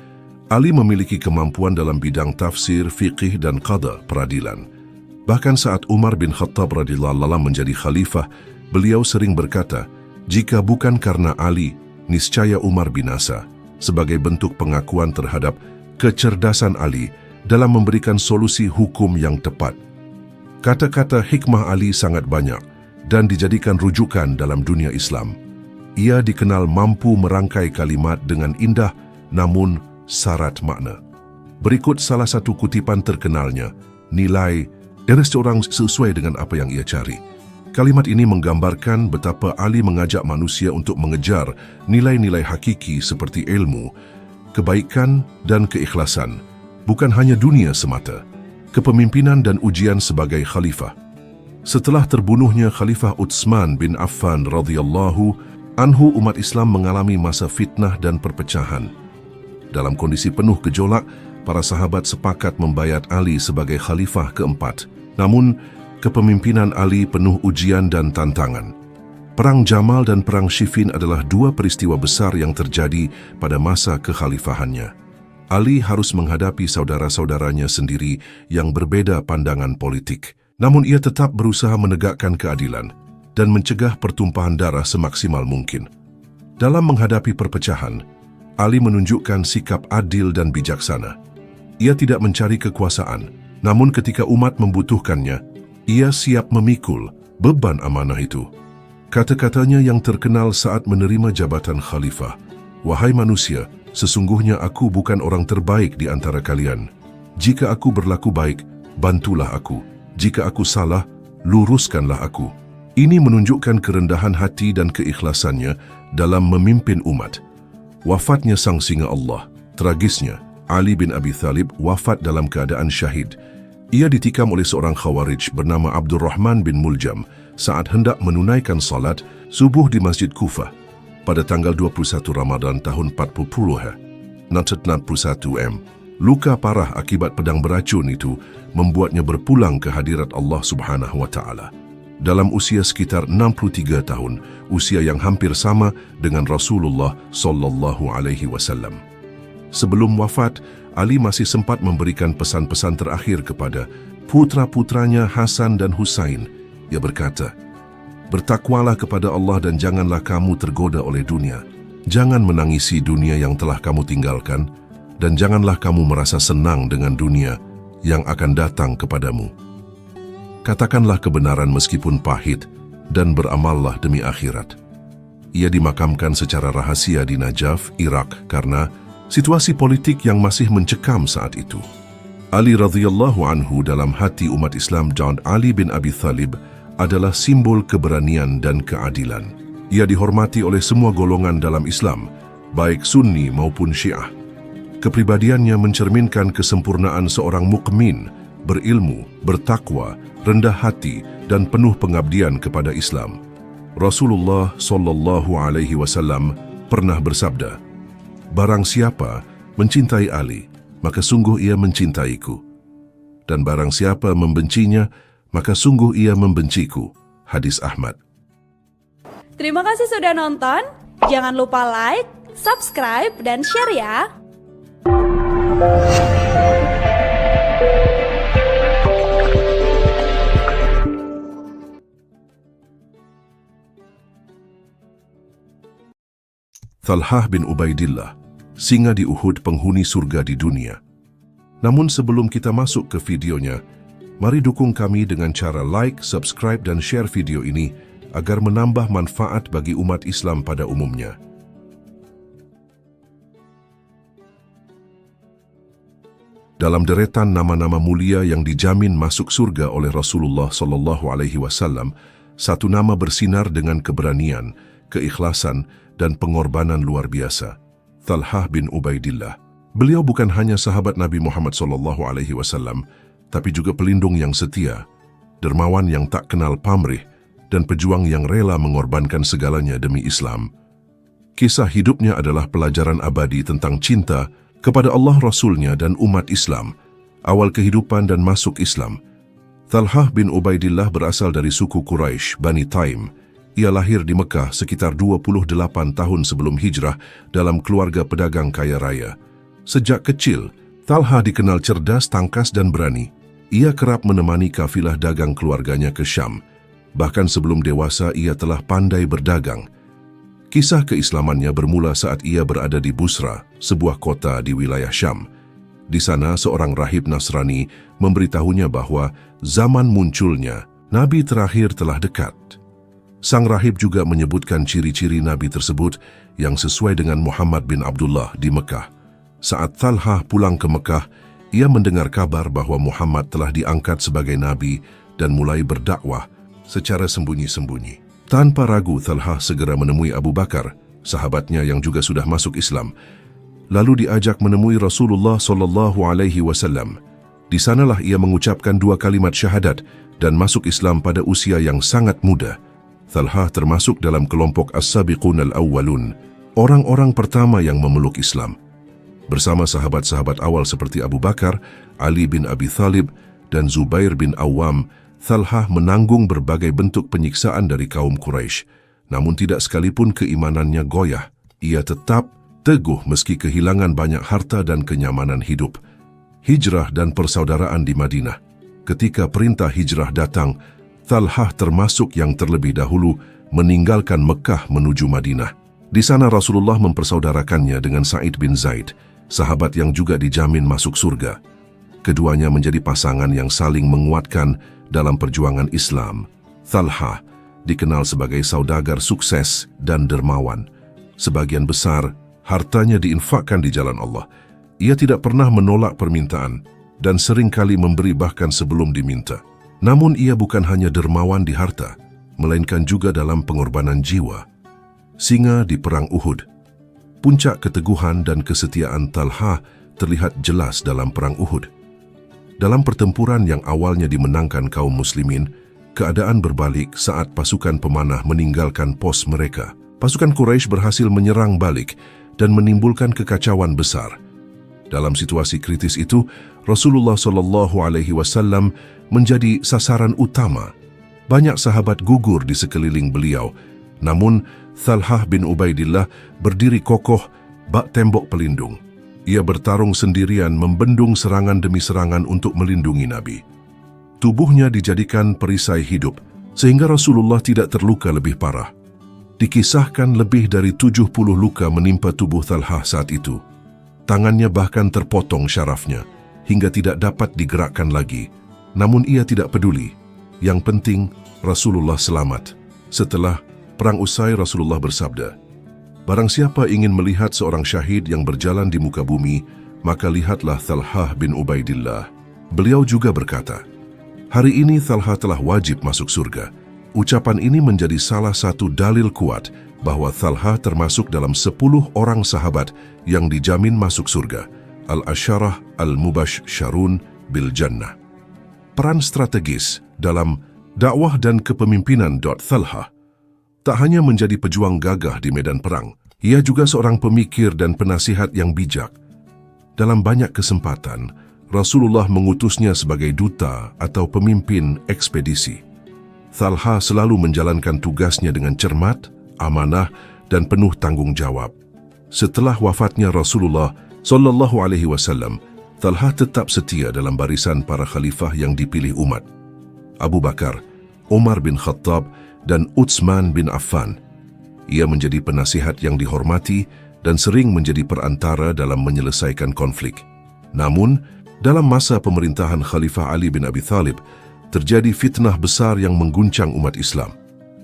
Ali memiliki kemampuan dalam bidang tafsir, fiqih, dan qada, peradilan. Bahkan saat Umar bin Khattab radhiyallahu anhu menjadi khalifah, beliau sering berkata, "Jika bukan karena Ali, niscaya Umar binasa," sebagai bentuk pengakuan terhadap kecerdasan Ali dalam memberikan solusi hukum yang tepat. Kata-kata hikmah Ali sangat banyak dan dijadikan rujukan dalam dunia Islam. Ia dikenal mampu merangkai kalimat dengan indah namun syarat makna. Berikut salah satu kutipan terkenalnya, "Nilai dari seorang sesuai dengan apa yang ia cari." Kalimat ini menggambarkan betapa Ali mengajak manusia untuk mengejar nilai-nilai hakiki seperti ilmu, kebaikan, dan keikhlasan, bukan hanya dunia semata, kepemimpinan dan ujian sebagai khalifah. Setelah terbunuhnya Khalifah Utsman bin Affan radhiyallahu anhu, umat Islam mengalami masa fitnah dan perpecahan. Dalam kondisi penuh gejolak, para sahabat sepakat membayat Ali sebagai khalifah keempat. Namun, kepemimpinan Ali penuh ujian dan tantangan. Perang Jamal dan Perang Siffin adalah dua peristiwa besar yang terjadi pada masa kekhalifahannya. Ali harus menghadapi saudara-saudaranya sendiri yang berbeda pandangan politik. Namun ia tetap berusaha menegakkan keadilan dan mencegah pertumpahan darah semaksimal mungkin. Dalam menghadapi perpecahan, Ali menunjukkan sikap adil dan bijaksana. Ia tidak mencari kekuasaan, namun ketika umat membutuhkannya, ia siap memikul beban amanah itu. Kata-katanya yang terkenal saat menerima jabatan khalifah, "Wahai manusia, sesungguhnya aku bukan orang terbaik di antara kalian. Jika aku berlaku baik, bantulah aku. Jika aku salah, luruskanlah aku." Ini menunjukkan kerendahan hati dan keikhlasannya dalam memimpin umat. Wafatnya sang singa Allah. Tragisnya, Ali bin Abi Thalib wafat dalam keadaan syahid. Ia ditikam oleh seorang khawarij bernama Abdurrahman bin Muljam saat hendak menunaikan salat subuh di Masjid Kufah. pada tanggal 21 Ramadan tahun 40 1991 luka parah akibat pedang beracun itu membuatnya berpulang ke hadirat Allah Subhanahu wa Ta'ala. Dalam usia sekitar 63 tahun, usia yang hampir sama dengan Rasulullah sallallahu alaihi wasallam. Sebelum wafat, Ali masih sempat memberikan pesan-pesan terakhir kepada putra-putranya Hasan dan Husain. Ia berkata, "Bertakwalah kepada Allah dan janganlah kamu tergoda oleh dunia. Jangan menangisi dunia yang telah kamu tinggalkan, dan janganlah kamu merasa senang dengan dunia yang akan datang kepadamu. Katakanlah kebenaran meskipun pahit, dan beramallah demi akhirat." Ia dimakamkan secara rahasia di Najaf, Irak, karena situasi politik yang masih mencekam saat itu. Ali radhiyallahu anhu dalam hati umat Islam John Ali bin Abi Thalib adalah simbol keberanian dan keadilan. Ia dihormati oleh semua golongan dalam Islam, baik Sunni maupun Syiah. Kepribadiannya mencerminkan kesempurnaan seorang mukmin, berilmu, bertakwa, rendah hati, dan penuh pengabdian kepada Islam. Rasulullah sallallahu alaihi wasallam pernah bersabda, "Barang siapa mencintai Ali, maka sungguh ia mencintaiku. Dan barang siapa membencinya, maka sungguh ia membenciku." Hadis Ahmad. Terima kasih sudah nonton. Jangan lupa like, subscribe, dan share ya. Talhah bin Ubaidillah, singa di Uhud, penghuni surga di dunia. Namun sebelum kita masuk ke videonya, mari dukung kami dengan cara like, subscribe, dan share video ini agar menambah manfaat bagi umat Islam pada umumnya. Dalam deretan nama-nama mulia yang dijamin masuk surga oleh Rasulullah sallallahu alaihi wasallam, satu nama bersinar dengan keberanian, keikhlasan, dan pengorbanan luar biasa. Talhah bin Ubaidillah. Beliau bukan hanya sahabat Nabi Muhammad sallallahu alaihi wasallam, tapi juga pelindung yang setia, dermawan yang tak kenal pamrih, dan pejuang yang rela mengorbankan segalanya demi Islam. Kisah hidupnya adalah pelajaran abadi tentang cinta kepada Allah, Rasulnya, dan umat Islam. Awal kehidupan dan masuk Islam. Talhah bin Ubaidillah berasal dari suku Quraisy, Bani Taim. Ia lahir di Mekah sekitar 28 tahun sebelum hijrah dalam keluarga pedagang kaya raya. Sejak kecil, Talhah dikenal cerdas, tangkas, dan berani. Ia kerap menemani kafilah dagang keluarganya ke Syam. Bahkan sebelum dewasa, ia telah pandai berdagang. Kisah keislamannya bermula saat ia berada di Busra, sebuah kota di wilayah Syam. Di sana, seorang rahib Nasrani memberitahunya bahwa zaman munculnya Nabi terakhir telah dekat. Sang rahib juga menyebutkan ciri-ciri Nabi tersebut yang sesuai dengan Muhammad bin Abdullah di Mekah. Saat Talhah pulang ke Mekah, ia mendengar kabar bahwa Muhammad telah diangkat sebagai Nabi dan mulai berdakwah secara sembunyi-sembunyi. Tanpa ragu, Talhah segera menemui Abu Bakar, sahabatnya yang juga sudah masuk Islam. Lalu diajak menemui Rasulullah sallallahu alaihi wasallam. Di sanalah ia mengucapkan 2 kalimat syahadat dan masuk Islam pada usia yang sangat muda. Talhah termasuk dalam kelompok As-Sabiqun Al-Awwalun, orang-orang pertama yang memeluk Islam. Bersama sahabat-sahabat awal seperti Abu Bakar, Ali bin Abi Thalib, dan Zubair bin Awam, Talhah menanggung berbagai bentuk penyiksaan dari kaum Quraisy. Namun tidak sekalipun keimanannya goyah. Ia tetap teguh meski kehilangan banyak harta dan kenyamanan hidup. Hijrah dan persaudaraan di Madinah. Ketika perintah hijrah datang, Talhah termasuk yang terlebih dahulu meninggalkan Mekah menuju Madinah. Di sana Rasulullah mempersaudarakannya dengan Sa'id bin Zaid, sahabat yang juga dijamin masuk surga. Keduanya menjadi pasangan yang saling menguatkan dalam perjuangan Islam. Talhah dikenal sebagai saudagar sukses dan dermawan. Sebagian besar hartanya diinfakkan di jalan Allah. Ia tidak pernah menolak permintaan dan seringkali memberi bahkan sebelum diminta. Namun ia bukan hanya dermawan di harta, melainkan juga dalam pengorbanan jiwa. Singa di Perang Uhud. Puncak keteguhan dan kesetiaan Talhah terlihat jelas dalam Perang Uhud. Dalam pertempuran yang awalnya dimenangkan kaum muslimin, keadaan berbalik saat pasukan pemanah meninggalkan pos mereka. pasukan Quraisy berhasil menyerang balik dan menimbulkan kekacauan besar. Dalam situasi kritis itu, Rasulullah SAW menjadi sasaran utama. Banyak sahabat gugur di sekeliling beliau, namun Thalhah bin Ubaidillah berdiri kokoh bak tembok pelindung. Ia bertarung sendirian membendung serangan demi serangan untuk melindungi Nabi. Tubuhnya dijadikan perisai hidup, sehingga Rasulullah tidak terluka lebih parah. Dikisahkan lebih dari 70 luka menimpa tubuh Thalhah saat itu. Tangannya bahkan terpotong syarafnya, hingga tidak dapat digerakkan lagi. Namun ia tidak peduli. Yang penting, Rasulullah selamat. Setelah perang usai, Rasulullah bersabda, "Barang siapa ingin melihat seorang syahid yang berjalan di muka bumi, maka lihatlah Thalhah bin Ubaidillah." Beliau juga berkata, "Hari ini Thalhah telah wajib masuk surga." Ucapan ini menjadi salah satu dalil kuat bahwa Thalhah termasuk dalam 10 orang sahabat yang dijamin masuk surga, Al-Asyarah Al-Mubashsyarun bil Jannah. Peran strategis dalam dakwah dan kepemimpinan Thalhah tak hanya menjadi pejuang gagah di medan perang, ia juga seorang pemikir dan penasihat yang bijak. Dalam banyak kesempatan, Rasulullah mengutusnya sebagai duta atau pemimpin ekspedisi. Thalhah selalu menjalankan tugasnya dengan cermat, amanah, dan penuh tanggung jawab. Setelah wafatnya Rasulullah SAW, Thalhah tetap setia dalam barisan para khalifah yang dipilih umat. Abu Bakar, Umar bin Khattab, dan Utsman bin Affan. Ia menjadi penasihat yang dihormati dan sering menjadi perantara dalam menyelesaikan konflik. Namun, dalam masa pemerintahan Khalifah Ali bin Abi Thalib, terjadi fitnah besar yang mengguncang umat Islam.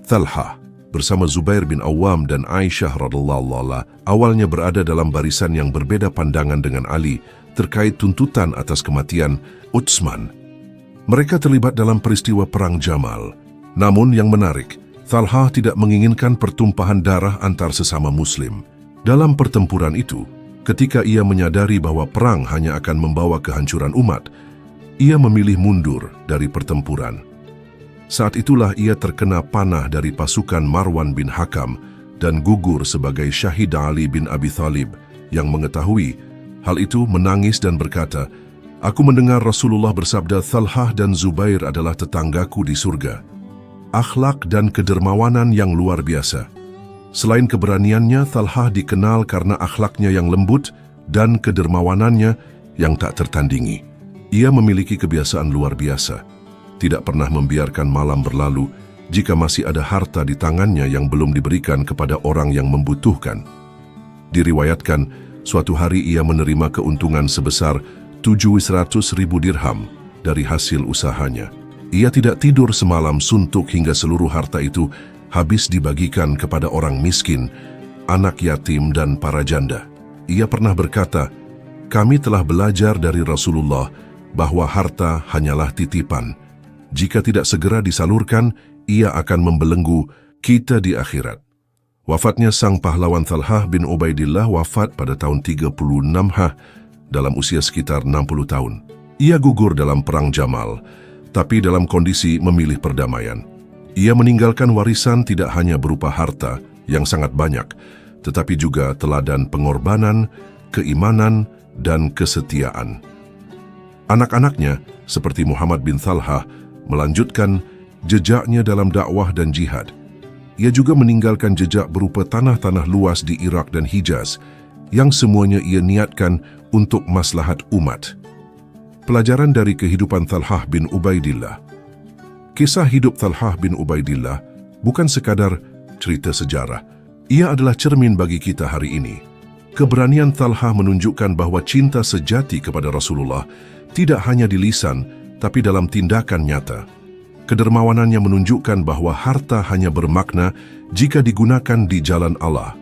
Thalhah bersama Zubair bin Awam dan Aisyah radhiyallahu anha awalnya berada dalam barisan yang berbeda pandangan dengan Ali terkait tuntutan atas kematian Utsman. Mereka terlibat dalam peristiwa Perang Jamal. Namun yang menarik, Thalhah tidak menginginkan pertumpahan darah antar sesama Muslim. Dalam pertempuran itu, ketika ia menyadari bahwa perang hanya akan membawa kehancuran umat, ia memilih mundur dari pertempuran. Saat itulah ia terkena panah dari pasukan Marwan bin Hakam dan gugur sebagai syahid Ali bin Abi Thalib yang mengetahui hal itu menangis dan berkata, "Aku mendengar Rasulullah bersabda Thalhah dan Zubair adalah tetanggaku di surga." Akhlak dan kedermawanan yang luar biasa. Selain keberaniannya, Thalhah dikenal karena akhlaknya yang lembut dan kedermawanannya yang tak tertandingi. Ia memiliki kebiasaan luar biasa, tidak pernah membiarkan malam berlalu jika masih ada harta di tangannya yang belum diberikan kepada orang yang membutuhkan. Diriwayatkan, suatu hari ia menerima keuntungan sebesar 700.000 dirham dari hasil usahanya. Ia tidak tidur semalam suntuk hingga seluruh harta itu habis dibagikan kepada orang miskin, anak yatim, dan para janda. Ia pernah berkata, "Kami telah belajar dari Rasulullah bahwa harta hanyalah titipan. Jika tidak segera disalurkan, ia akan membelenggu kita di akhirat." Wafatnya sang pahlawan Thalhah bin Ubaidillah wafat pada tahun 36 dalam usia sekitar 60 tahun. Ia gugur dalam Perang Jamal, tapi dalam kondisi memilih perdamaian. Ia meninggalkan warisan tidak hanya berupa harta yang sangat banyak, tetapi juga teladan pengorbanan, keimanan, dan kesetiaan. Anak-anaknya, seperti Muhammad bin Thalhah, melanjutkan jejaknya dalam dakwah dan jihad. Ia juga meninggalkan jejak berupa tanah-tanah luas di Irak dan Hijaz, yang semuanya ia niatkan untuk maslahat umat. Pelajaran dari kehidupan Thalhah bin Ubaidillah. Kisah hidup Thalhah bin Ubaidillah bukan sekadar cerita sejarah. Ia adalah cermin bagi kita hari ini. Keberanian Thalhah menunjukkan bahwa cinta sejati kepada Rasulullah tidak hanya di lisan, tapi dalam tindakan nyata. Kedermawanannya menunjukkan bahwa harta hanya bermakna jika digunakan di jalan Allah.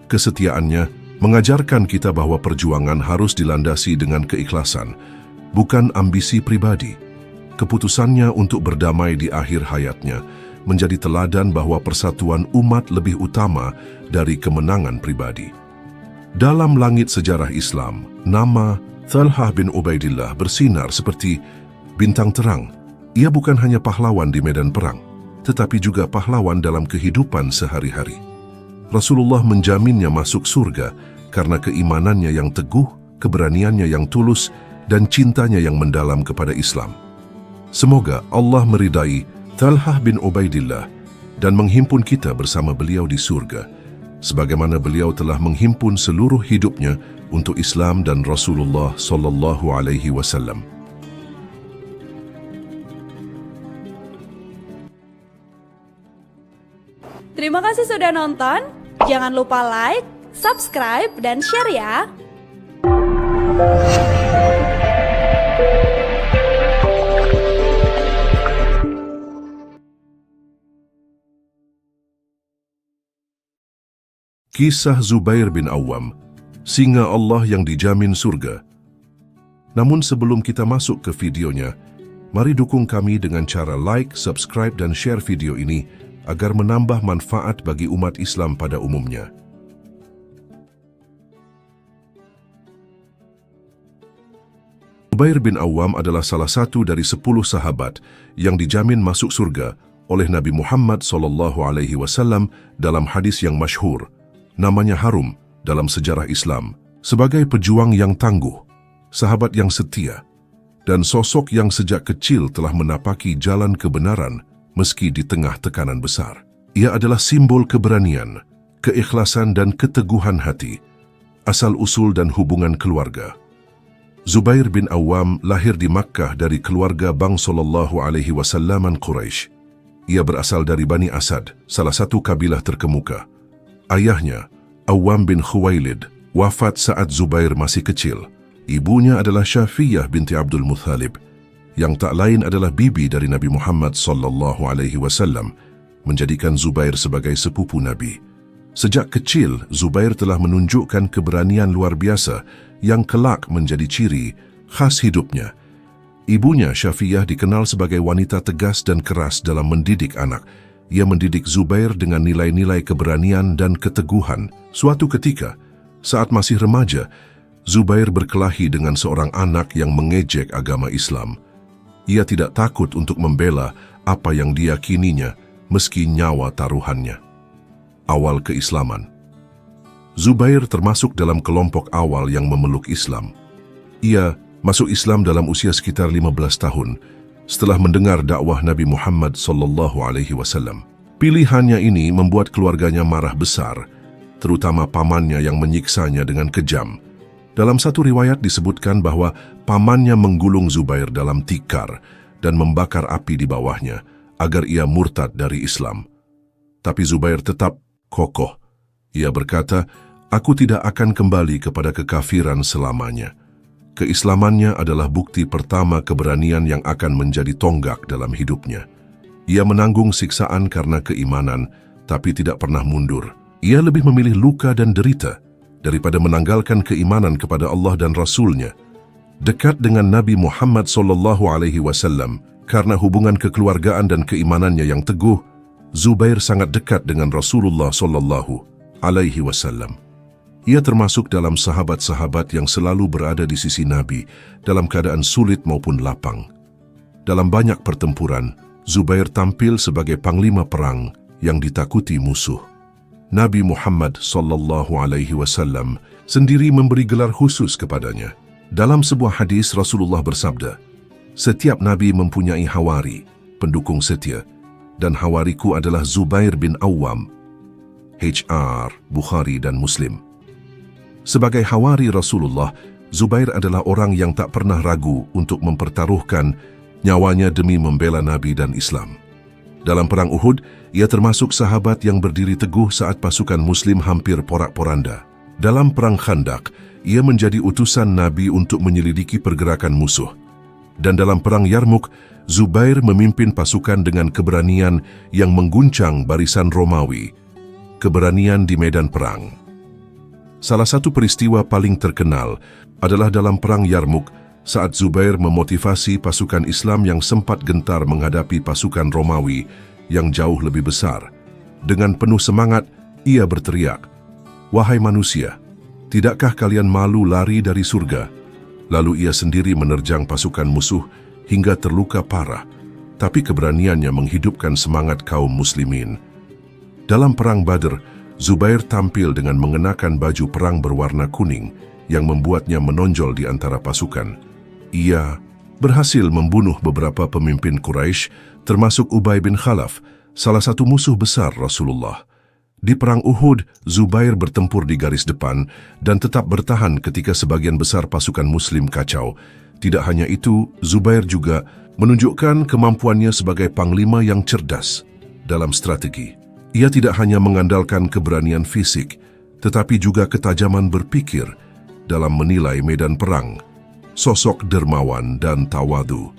Kesetiaannya mengajarkan kita bahwa perjuangan harus dilandasi dengan keikhlasan, bukan ambisi pribadi. Keputusannya untuk berdamai di akhir hayatnya menjadi teladan bahwa persatuan umat lebih utama dari kemenangan pribadi. Dalam langit sejarah Islam, nama Thalhah bin Ubaidillah bersinar seperti bintang terang. Ia bukan hanya pahlawan di medan perang, tetapi juga pahlawan dalam kehidupan sehari-hari. Rasulullah menjaminnya masuk surga karena keimanannya yang teguh, keberaniannya yang tulus, dan cintanya yang mendalam kepada Islam. Semoga Allah meridai Talhah bin Ubaidillah dan menghimpun kita bersama beliau di surga, sebagaimana beliau telah menghimpun seluruh hidupnya untuk Islam dan Rasulullah sallallahu alaihi wasallam. Terima kasih sudah nonton. Jangan lupa like, subscribe, dan share ya. Kisah Zubair bin Awam, singa Allah yang dijamin surga. Namun sebelum kita masuk ke videonya, mari dukung kami dengan cara like, subscribe, dan share video ini agar menambah manfaat bagi umat Islam pada umumnya. Zubair bin Awam adalah salah satu dari 10 sahabat yang dijamin masuk surga oleh Nabi Muhammad SAW dalam hadis yang masyhur. Namanya harum dalam sejarah Islam sebagai pejuang yang tangguh, sahabat yang setia, dan sosok yang sejak kecil telah menapaki jalan kebenaran meski di tengah tekanan besar. Ia adalah simbol keberanian, keikhlasan, dan keteguhan hati, asal-usul dan hubungan keluarga. Zubair bin Awam lahir di Makkah dari keluarga Bang Sallallahu Alaihi Wasallaman Quraisy. Ia berasal dari Bani Asad, salah satu kabilah terkemuka. Ayahnya, Awam bin Khuwailid, wafat saat Zubair masih kecil. Ibunya adalah Syafiyah binti Abdul Muthalib, yang tak lain adalah bibi dari Nabi Muhammad sallallahu alaihi wasallam, menjadikan Zubair sebagai sepupu Nabi. Sejak kecil, Zubair telah menunjukkan keberanian luar biasa yang kelak menjadi ciri khas hidupnya. Ibunya, Syafiyah, dikenal sebagai wanita tegas dan keras dalam mendidik anak. Ia mendidik Zubair dengan nilai-nilai keberanian dan keteguhan. Suatu ketika, saat masih remaja, Zubair berkelahi dengan seorang anak yang mengejek agama Islam. Ia tidak takut untuk membela apa yang diyakininya, meski nyawa taruhannya. Awal keislaman. Zubair termasuk dalam kelompok awal yang memeluk Islam. Ia masuk Islam dalam usia sekitar 15 tahun, setelah mendengar dakwah Nabi Muhammad SAW. Pilihannya ini membuat keluarganya marah besar, terutama pamannya yang menyiksanya dengan kejam. Dalam satu riwayat disebutkan bahwa pamannya menggulung Zubair dalam tikar dan membakar api di bawahnya agar ia murtad dari Islam. Tapi Zubair tetap kokoh. Ia berkata, "Aku tidak akan kembali kepada kekafiran selamanya." Keislamannya adalah bukti pertama keberanian yang akan menjadi tonggak dalam hidupnya. Ia menanggung siksaan karena keimanan, tapi tidak pernah mundur. Ia lebih memilih luka dan derita daripada menanggalkan keimanan kepada Allah dan Rasul-Nya. Dekat dengan Nabi Muhammad SAW karena hubungan kekeluargaan dan keimanannya yang teguh, Zubair sangat dekat dengan Rasulullah SAW. Ia termasuk dalam sahabat-sahabat yang selalu berada di sisi Nabi dalam keadaan sulit maupun lapang. Dalam banyak pertempuran, Zubair tampil sebagai panglima perang yang ditakuti musuh. Nabi Muhammad SAW sendiri memberi gelar khusus kepadanya. Dalam sebuah hadis Rasulullah bersabda, "Setiap Nabi mempunyai hawari, pendukung setia, dan hawariku adalah Zubair bin Awam." HR, Bukhari dan Muslim. Sebagai hawari Rasulullah, Zubair adalah orang yang tak pernah ragu untuk mempertaruhkan nyawanya demi membela Nabi dan Islam. Dalam perang Uhud, ia termasuk sahabat yang berdiri teguh saat pasukan Muslim hampir porak-poranda. Dalam perang Khandak, ia menjadi utusan Nabi untuk menyelidiki pergerakan musuh. Dan dalam perang Yarmuk, Zubair memimpin pasukan dengan keberanian yang mengguncang barisan Romawi. Keberanian di medan perang. Salah satu peristiwa paling terkenal adalah dalam perang Yarmuk saat Zubair memotivasi pasukan Islam yang sempat gentar menghadapi pasukan Romawi yang jauh lebih besar. Dengan penuh semangat, ia berteriak, "Wahai manusia, tidakkah kalian malu lari dari surga?" Lalu ia sendiri menerjang pasukan musuh hingga terluka parah, tapi keberaniannya menghidupkan semangat kaum muslimin. Dalam perang Badr, Zubair tampil dengan mengenakan baju perang berwarna kuning yang membuatnya menonjol di antara pasukan. Ia berhasil membunuh beberapa pemimpin Quraisy, termasuk Ubay bin Khalaf, salah satu musuh besar Rasulullah. Di Perang Uhud, Zubair bertempur di garis depan dan tetap bertahan ketika sebagian besar pasukan Muslim kacau. Tidak hanya itu, Zubair juga menunjukkan kemampuannya sebagai panglima yang cerdas dalam strategi. Ia tidak hanya mengandalkan keberanian fisik, tetapi juga ketajaman berpikir dalam menilai medan perang. Sosok dermawan dan tawadu.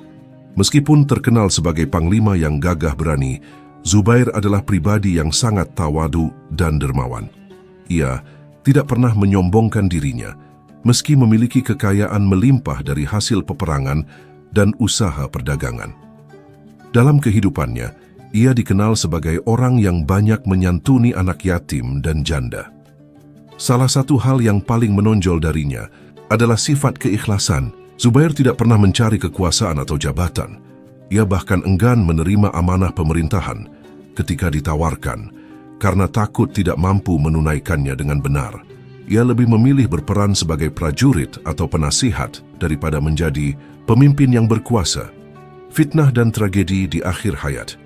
Meskipun terkenal sebagai panglima yang gagah berani, Zubair adalah pribadi yang sangat tawadu dan dermawan. Ia tidak pernah menyombongkan dirinya, meski memiliki kekayaan melimpah dari hasil peperangan dan usaha perdagangan. Dalam kehidupannya, ia dikenal sebagai orang yang banyak menyantuni anak yatim dan janda. Salah satu hal yang paling menonjol darinya adalah sifat keikhlasan. Zubair tidak pernah mencari kekuasaan atau jabatan. Ia bahkan enggan menerima amanah pemerintahan ketika ditawarkan, karena takut tidak mampu menunaikannya dengan benar. Ia lebih memilih berperan sebagai prajurit atau penasihat daripada menjadi pemimpin yang berkuasa. Fitnah dan tragedi di akhir hayat.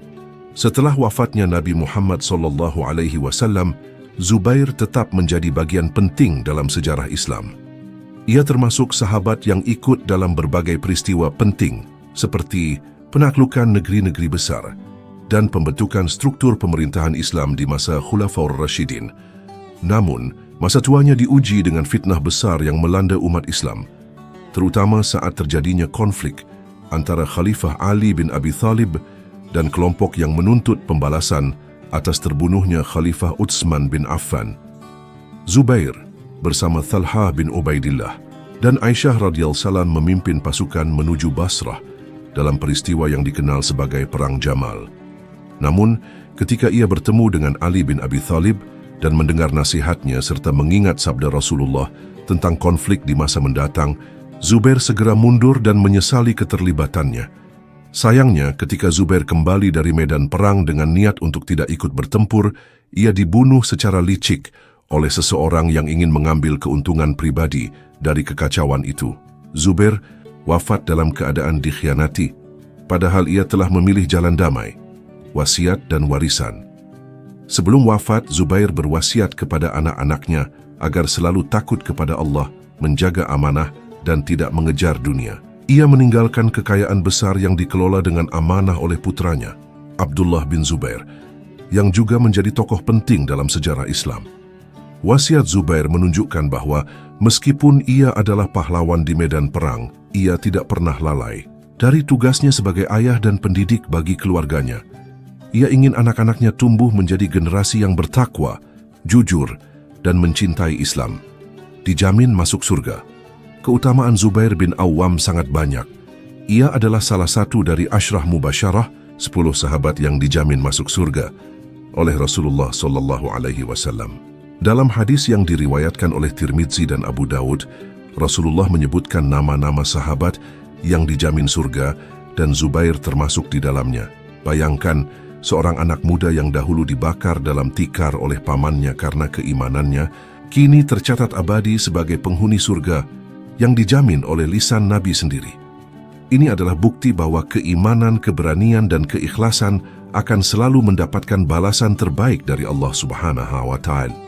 Setelah wafatnya Nabi Muhammad SAW, Zubair tetap menjadi bagian penting dalam sejarah Islam. Ia termasuk sahabat yang ikut dalam berbagai peristiwa penting seperti penaklukan negeri-negeri besar dan pembentukan struktur pemerintahan Islam di masa Khulafaur Rasyidin. Namun, masa tuanya diuji dengan fitnah besar yang melanda umat Islam, terutama saat terjadinya konflik antara Khalifah Ali bin Abi Thalib dan kelompok yang menuntut pembalasan atas terbunuhnya Khalifah Utsman bin Affan. Zubair bersama Thalha bin Ubaidillah dan Aisyah radhiyallahu memimpin pasukan menuju Basrah dalam peristiwa yang dikenal sebagai Perang Jamal. Namun, ketika ia bertemu dengan Ali bin Abi Thalib dan mendengar nasihatnya serta mengingat sabda Rasulullah tentang konflik di masa mendatang, Zubair segera mundur dan menyesali keterlibatannya. Sayangnya, ketika Zubair kembali dari medan perang dengan niat untuk tidak ikut bertempur, ia dibunuh secara licik oleh seseorang yang ingin mengambil keuntungan pribadi dari kekacauan itu. Zubair wafat dalam keadaan dikhianati, padahal ia telah memilih jalan damai, wasiat dan warisan. Sebelum wafat, Zubair berwasiat kepada anak-anaknya agar selalu takut kepada Allah, menjaga amanah dan tidak mengejar dunia. Ia meninggalkan kekayaan besar yang dikelola dengan amanah oleh putranya, Abdullah bin Zubair, yang juga menjadi tokoh penting dalam sejarah Islam. Wasiat Zubair menunjukkan bahwa meskipun ia adalah pahlawan di medan perang, ia tidak pernah lalai dari tugasnya sebagai ayah dan pendidik bagi keluarganya. Ia ingin anak-anaknya tumbuh menjadi generasi yang bertakwa, jujur, dan mencintai Islam. Dijamin masuk surga. Keutamaan Zubair bin Awam sangat banyak. Ia adalah salah satu dari Ashrah Mubasyarah, 10 sahabat yang dijamin masuk surga oleh Rasulullah SAW. Dalam hadis yang diriwayatkan oleh Tirmidzi dan Abu Dawud, Rasulullah menyebutkan nama-nama sahabat yang dijamin surga dan Zubair termasuk di dalamnya. Bayangkan, seorang anak muda yang dahulu dibakar dalam tikar oleh pamannya karena keimanannya, kini tercatat abadi sebagai penghuni surga yang dijamin oleh lisan Nabi sendiri. Ini adalah bukti bahwa keimanan, keberanian, dan keikhlasan akan selalu mendapatkan balasan terbaik dari Allah Subhanahu wa Ta'ala.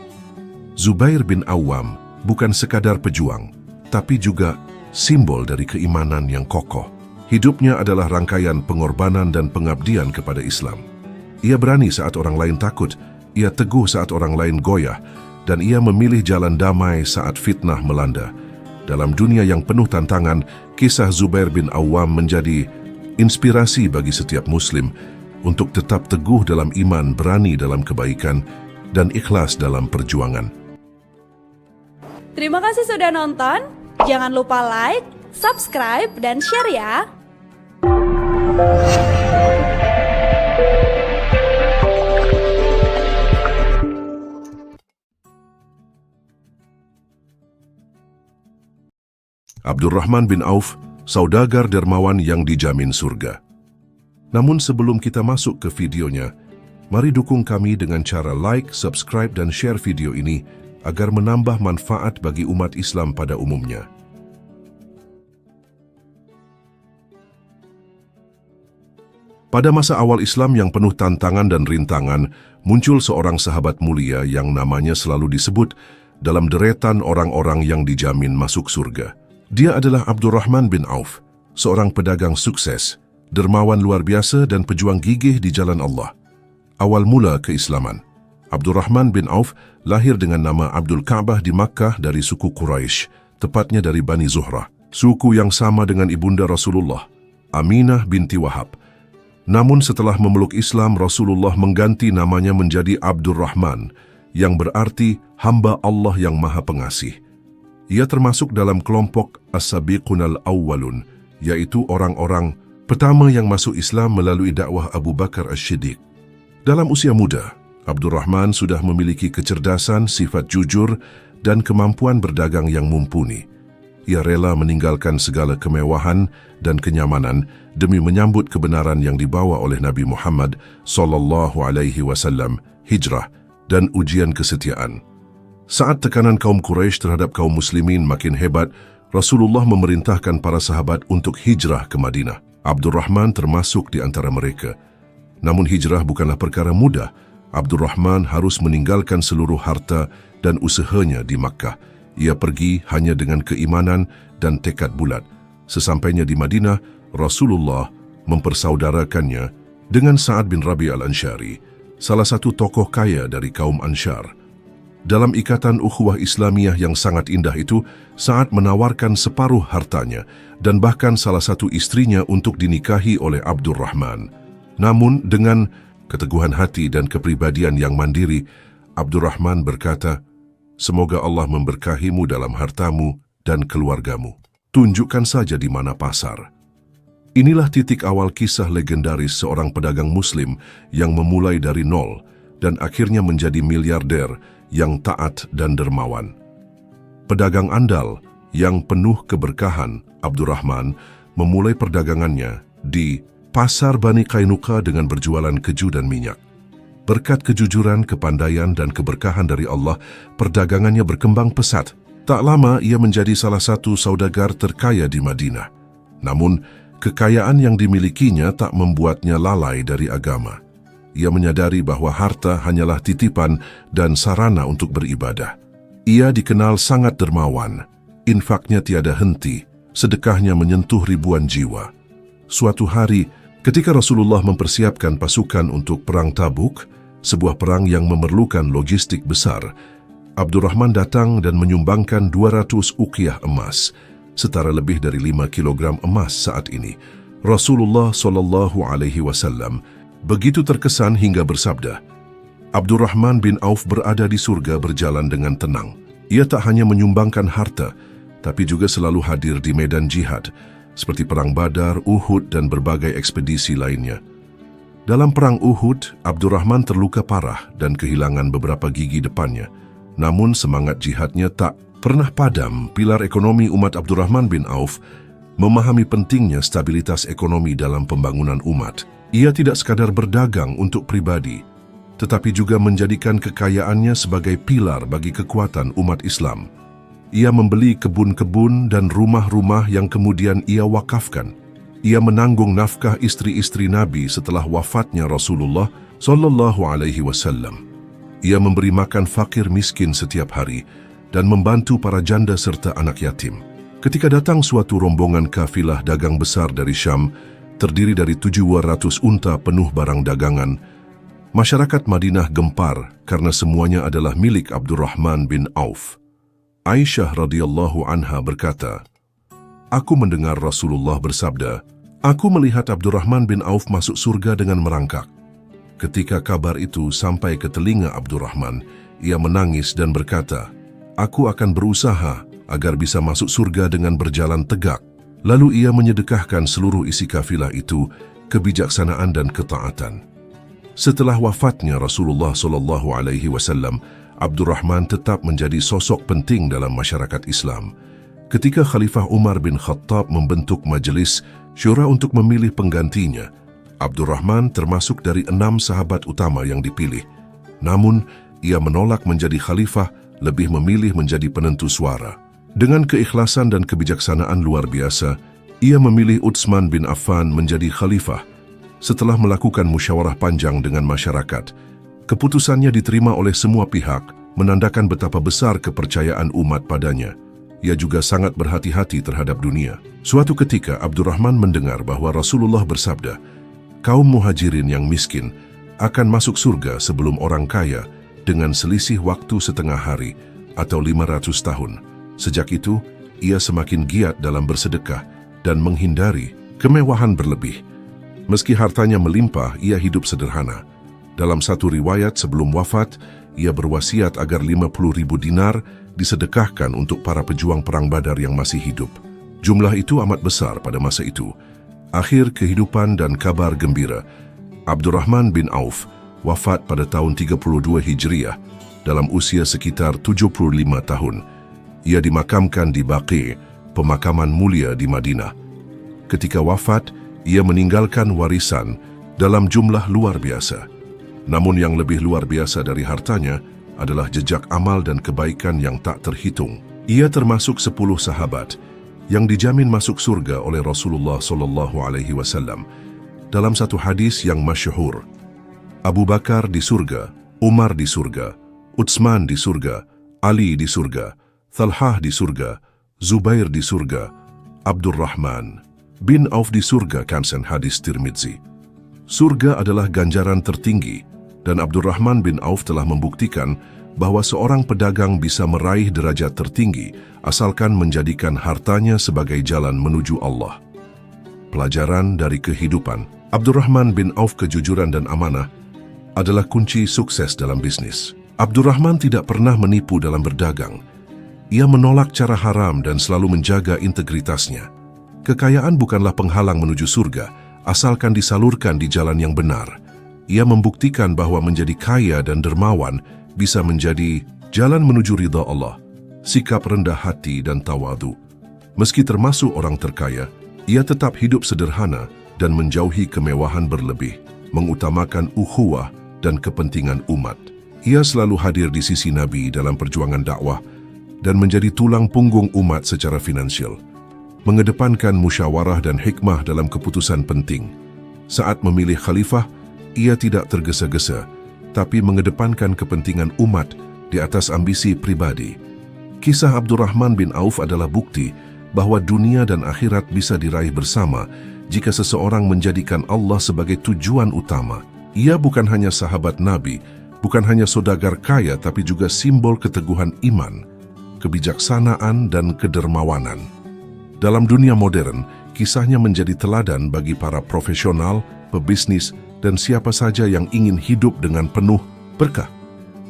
Zubair bin Awam bukan sekadar pejuang, tapi juga simbol dari keimanan yang kokoh. Hidupnya adalah rangkaian pengorbanan dan pengabdian kepada Islam. Ia berani saat orang lain takut, ia teguh saat orang lain goyah, dan ia memilih jalan damai saat fitnah melanda. Dalam dunia yang penuh tantangan, kisah Zubair bin Awam menjadi inspirasi bagi setiap Muslim untuk tetap teguh dalam iman, berani dalam kebaikan, dan ikhlas dalam perjuangan. Terima kasih sudah nonton. Jangan lupa like, subscribe, dan share ya. Abdurrahman bin Auf, saudagar dermawan yang dijamin surga. Namun sebelum kita masuk ke videonya, Mari dukung kami dengan cara like, subscribe, dan share video ini agar menambah manfaat bagi umat Islam pada umumnya. Pada masa awal Islam yang penuh tantangan dan rintangan, muncul seorang sahabat mulia yang namanya selalu disebut dalam deretan orang-orang yang dijamin masuk surga. Dia adalah Abdurrahman bin Auf, seorang pedagang sukses, dermawan luar biasa dan pejuang gigih di jalan Allah. Awal mula keislaman, Abdurrahman bin Auf lahir dengan nama Abdul Ka'bah di Makkah dari suku Quraisy, tepatnya dari Bani Zuhrah, suku yang sama dengan ibunda Rasulullah, Aminah binti Wahab. Namun setelah memeluk Islam, Rasulullah mengganti namanya menjadi Abdurrahman, yang berarti hamba Allah yang Maha Pengasih. Ia termasuk dalam kelompok As-Sabiqunal Awwalun, yaitu orang-orang pertama yang masuk Islam melalui dakwah Abu Bakar As-Siddiq. Dalam usia muda, Abdurrahman sudah memiliki kecerdasan, sifat jujur, dan kemampuan berdagang yang mumpuni. Ia rela meninggalkan segala kemewahan dan kenyamanan demi menyambut kebenaran yang dibawa oleh Nabi Muhammad SAW, hijrah, dan ujian kesetiaan. Saat tekanan kaum Quraisy terhadap kaum muslimin makin hebat, Rasulullah memerintahkan para sahabat untuk hijrah ke Madinah. Abdurrahman termasuk di antara mereka. Namun hijrah bukanlah perkara mudah. Abdurrahman harus meninggalkan seluruh harta dan usahanya di Makkah. Ia pergi hanya dengan keimanan dan tekad bulat. Sesampainya di Madinah, Rasulullah mempersaudarakannya dengan Sa'ad bin Rabi' al-Ansyari, salah satu tokoh kaya dari kaum Ansyar. Dalam ikatan ukhuwah Islamiyah yang sangat indah itu, Sa'ad menawarkan separuh hartanya dan bahkan salah satu istrinya untuk dinikahi oleh Abdurrahman. Namun dengan keteguhan hati dan kepribadian yang mandiri, Abdurrahman berkata, "Semoga Allah memberkahimu dalam hartamu dan keluargamu. Tunjukkan saja di mana pasar." Inilah titik awal kisah legendaris seorang pedagang muslim yang memulai dari nol dan akhirnya menjadi miliarder yang taat dan dermawan. Pedagang andal yang penuh keberkahan, Abdurrahman memulai perdagangannya di Pasar Bani Qainuqa dengan berjualan keju dan minyak. Berkat kejujuran, kepandaian, dan keberkahan dari Allah, perdagangannya berkembang pesat. Tak lama ia menjadi salah satu saudagar terkaya di Madinah. Namun, kekayaan yang dimilikinya tak membuatnya lalai dari agama. Ia menyadari bahwa harta hanyalah titipan dan sarana untuk beribadah. Ia dikenal sangat dermawan. Infaknya tiada henti, sedekahnya menyentuh ribuan jiwa. Suatu hari, ketika Rasulullah mempersiapkan pasukan untuk perang Tabuk, sebuah perang yang memerlukan logistik besar, Abdurrahman datang dan menyumbangkan 200 uqiyah emas, setara lebih dari 5 kilogram emas saat ini. Rasulullah SAW begitu terkesan hingga bersabda, "Abdurrahman bin Auf berada di surga berjalan dengan tenang." Ia tak hanya menyumbangkan harta, tapi juga selalu hadir di medan jihad, seperti Perang Badar, Uhud, dan berbagai ekspedisi lainnya. Dalam Perang Uhud, Abdurrahman terluka parah dan kehilangan beberapa gigi depannya. Namun semangat jihadnya tak pernah padam. Pilar ekonomi umat Abdurrahman bin Auf memahami pentingnya stabilitas ekonomi dalam pembangunan umat. Ia tidak sekadar berdagang untuk pribadi, tetapi juga menjadikan kekayaannya sebagai pilar bagi kekuatan umat Islam. Ia membeli kebun-kebun dan rumah-rumah yang kemudian ia wakafkan. Ia menanggung nafkah istri-istri Nabi setelah wafatnya Rasulullah SAW. Ia memberi makan fakir miskin setiap hari dan membantu para janda serta anak yatim. Ketika datang suatu rombongan kafilah dagang besar dari Syam, terdiri dari 700 unta penuh barang dagangan, masyarakat Madinah gempar karena semuanya adalah milik Abdurrahman bin Auf. Aisyah radhiyallahu anha berkata, "Aku mendengar Rasulullah bersabda, aku melihat Abdurrahman bin Auf masuk surga dengan merangkak. Ketika kabar itu sampai ke telinga Abdurrahman, ia menangis dan berkata, aku akan berusaha agar bisa masuk surga dengan berjalan tegak. Lalu ia menyedekahkan seluruh isi kafilah itu, kebijaksanaan dan ketaatan." Setelah wafatnya Rasulullah SAW, Abdurrahman tetap menjadi sosok penting dalam masyarakat Islam. Ketika Khalifah Umar bin Khattab membentuk majelis syura untuk memilih penggantinya, Abdurrahman termasuk dari 6 sahabat utama yang dipilih. Namun, ia menolak menjadi khalifah, lebih memilih menjadi penentu suara. Dengan keikhlasan dan kebijaksanaan luar biasa, ia memilih Utsman bin Affan menjadi khalifah. Setelah melakukan musyawarah panjang dengan masyarakat, keputusannya diterima oleh semua pihak, menandakan betapa besar kepercayaan umat padanya. Ia juga sangat berhati-hati terhadap dunia. Suatu ketika, Abdurrahman mendengar bahwa Rasulullah bersabda, kaum muhajirin yang miskin akan masuk surga sebelum orang kaya dengan selisih waktu setengah hari atau 500 tahun. Sejak itu, ia semakin giat dalam bersedekah dan menghindari kemewahan berlebih. Meski hartanya melimpah, ia hidup sederhana. Dalam satu riwayat sebelum wafat, ia berwasiat agar 50.000 dinar disedekahkan untuk para pejuang perang Badar yang masih hidup. Jumlah itu amat besar pada masa itu. Akhir kehidupan dan kabar gembira, Abdurrahman bin Auf wafat pada tahun 32 Hijriah dalam usia sekitar 75 tahun. Ia dimakamkan di Baqi', pemakaman mulia di Madinah. Ketika wafat, ia meninggalkan warisan dalam jumlah luar biasa. Namun yang lebih luar biasa dari hartanya adalah jejak amal dan kebaikan yang tak terhitung. Ia termasuk 10 sahabat yang dijamin masuk surga oleh Rasulullah SAW. Dalam satu hadis yang masyhur, Abu Bakar di surga, Umar di surga, Utsman di surga, Ali di surga, Thalhah di surga, Zubair di surga, Abdurrahman bin Auf di surga. Kansen hadis Tirmidzi. Surga adalah ganjaran tertinggi, dan Abdurrahman bin Auf telah membuktikan bahwa seorang pedagang bisa meraih derajat tertinggi asalkan menjadikan hartanya sebagai jalan menuju Allah. Pelajaran dari kehidupan Abdurrahman bin Auf: kejujuran dan amanah adalah kunci sukses dalam bisnis. Abdurrahman tidak pernah menipu dalam berdagang. Ia menolak cara haram dan selalu menjaga integritasnya. Kekayaan bukanlah penghalang menuju surga, asalkan disalurkan di jalan yang benar. Ia membuktikan bahwa menjadi kaya dan dermawan bisa menjadi jalan menuju ridha Allah. Sikap rendah hati dan tawadu. Meski termasuk orang terkaya, ia tetap hidup sederhana dan menjauhi kemewahan berlebih, mengutamakan ukhuwah dan kepentingan umat. Ia selalu hadir di sisi Nabi dalam perjuangan dakwah dan menjadi tulang punggung umat secara finansial, mengedepankan musyawarah dan hikmah dalam keputusan penting. Saat memilih khalifah, ia tidak tergesa-gesa, tapi mengedepankan kepentingan umat di atas ambisi pribadi. Kisah Abdurrahman bin Auf adalah bukti bahwa dunia dan akhirat bisa diraih bersama jika seseorang menjadikan Allah sebagai tujuan utama. Ia bukan hanya sahabat Nabi, bukan hanya saudagar kaya, tapi juga simbol keteguhan iman, kebijaksanaan, dan kedermawanan. Dalam dunia modern, kisahnya menjadi teladan bagi para profesional, pebisnis, dan siapa saja yang ingin hidup dengan penuh berkah.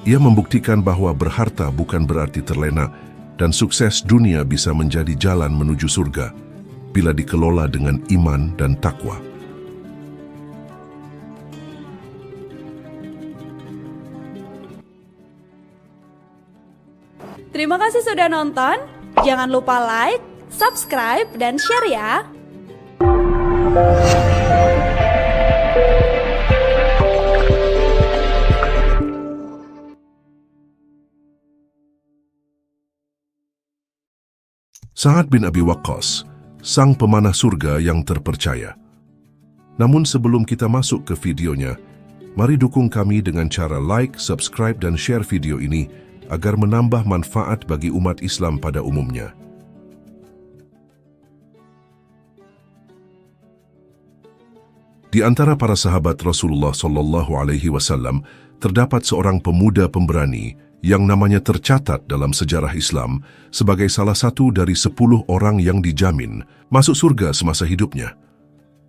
Ia membuktikan bahwa berharta bukan berarti terlena, dan sukses dunia bisa menjadi jalan menuju surga bila dikelola dengan iman dan takwa. Terima kasih sudah nonton. Jangan lupa like, subscribe, dan share ya. Sa'ad bin Abi Waqqas, sang pemanah surga yang terpercaya. Namun sebelum kita masuk ke videonya, mari dukung kami dengan cara like, subscribe, dan share video ini agar menambah manfaat bagi umat Islam pada umumnya. Di antara para sahabat Rasulullah SAW, terdapat seorang pemuda pemberani yang namanya tercatat dalam sejarah Islam sebagai salah satu dari 10 orang yang dijamin masuk surga semasa hidupnya.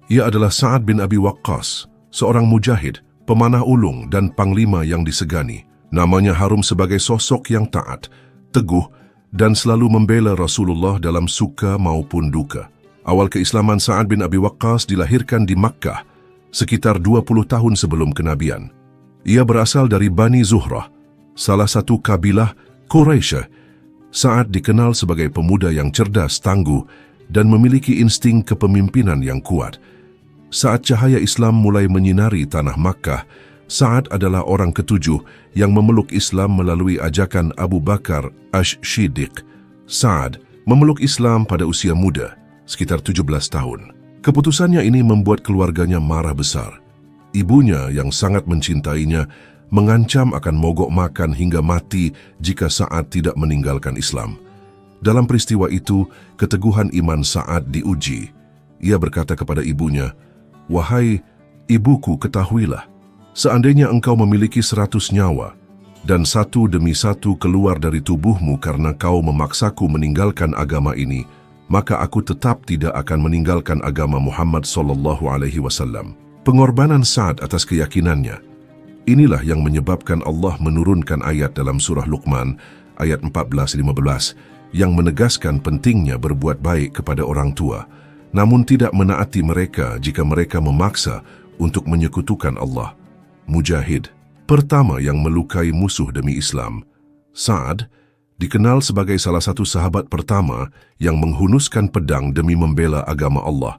Ia adalah Sa'ad bin Abi Waqqas, seorang mujahid, pemanah ulung, dan panglima yang disegani. Namanya harum sebagai sosok yang taat, teguh, dan selalu membela Rasulullah dalam suka maupun duka. Awal keislaman Sa'ad bin Abi Waqqas dilahirkan di Makkah, sekitar 20 tahun sebelum kenabian. Ia berasal dari Bani Zuhrah, salah satu kabilah Quraisy. Sa'ad dikenal sebagai pemuda yang cerdas, tangguh, dan memiliki insting kepemimpinan yang kuat. Saat cahaya Islam mulai menyinari tanah Makkah, Sa'ad adalah orang ketujuh yang memeluk Islam melalui ajakan Abu Bakar Ash-Shiddiq. Sa'ad memeluk Islam pada usia muda, sekitar 17 tahun. Keputusannya ini membuat keluarganya marah besar. Ibunya yang sangat mencintainya mengancam akan mogok makan hingga mati jika Sa'ad tidak meninggalkan Islam. Dalam peristiwa itu, keteguhan iman Sa'ad diuji. Ia berkata kepada ibunya, "Wahai ibuku, ketahuilah, seandainya engkau memiliki 100 nyawa, dan satu demi satu keluar dari tubuhmu karena kau memaksaku meninggalkan agama ini, maka aku tetap tidak akan meninggalkan agama Muhammad SAW." Pengorbanan Sa'ad atas keyakinannya, inilah yang menyebabkan Allah menurunkan ayat dalam surah Luqman, ayat 14-15, yang menegaskan pentingnya berbuat baik kepada orang tua, namun tidak menaati mereka jika mereka memaksa untuk menyekutukan Allah. Mujahid pertama yang melukai musuh demi Islam. Sa'ad dikenal sebagai salah satu sahabat pertama yang menghunuskan pedang demi membela agama Allah.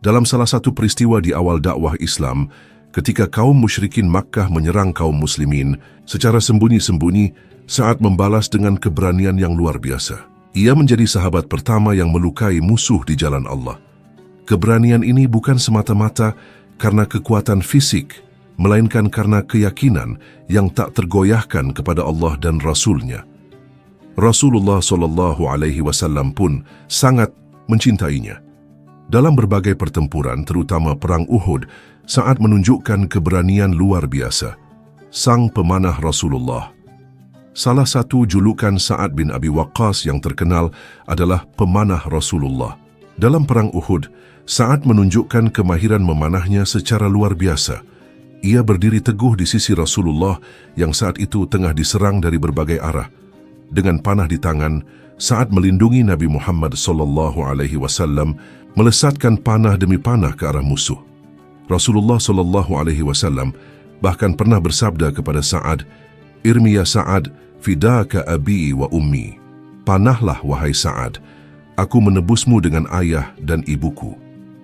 Dalam salah satu peristiwa di awal dakwah Islam, ketika kaum musyrikin Makkah menyerang kaum muslimin, secara sembunyi-sembunyi, Sa'ad membalas dengan keberanian yang luar biasa. Ia menjadi sahabat pertama yang melukai musuh di jalan Allah. Keberanian ini bukan semata-mata karena kekuatan fisik, melainkan karena keyakinan yang tak tergoyahkan kepada Allah dan Rasul-Nya. Rasulullah SAW pun sangat mencintainya. Dalam berbagai pertempuran, terutama Perang Uhud, Sa'ad menunjukkan keberanian luar biasa. Sang pemanah Rasulullah. Salah satu julukan Sa'ad bin Abi Waqqas yang terkenal adalah pemanah Rasulullah. Dalam Perang Uhud, Sa'ad menunjukkan kemahiran memanahnya secara luar biasa. Ia berdiri teguh di sisi Rasulullah yang saat itu tengah diserang dari berbagai arah. Dengan panah di tangan, Sa'ad melindungi Nabi Muhammad SAW, melesatkan panah demi panah ke arah musuh. Rasulullah SAW bahkan pernah bersabda kepada Sa'ad, "Irmi ya Sa'ad, fidaka abi wa ummi." Panahlah wahai Sa'ad, aku menebusmu dengan ayah dan ibuku.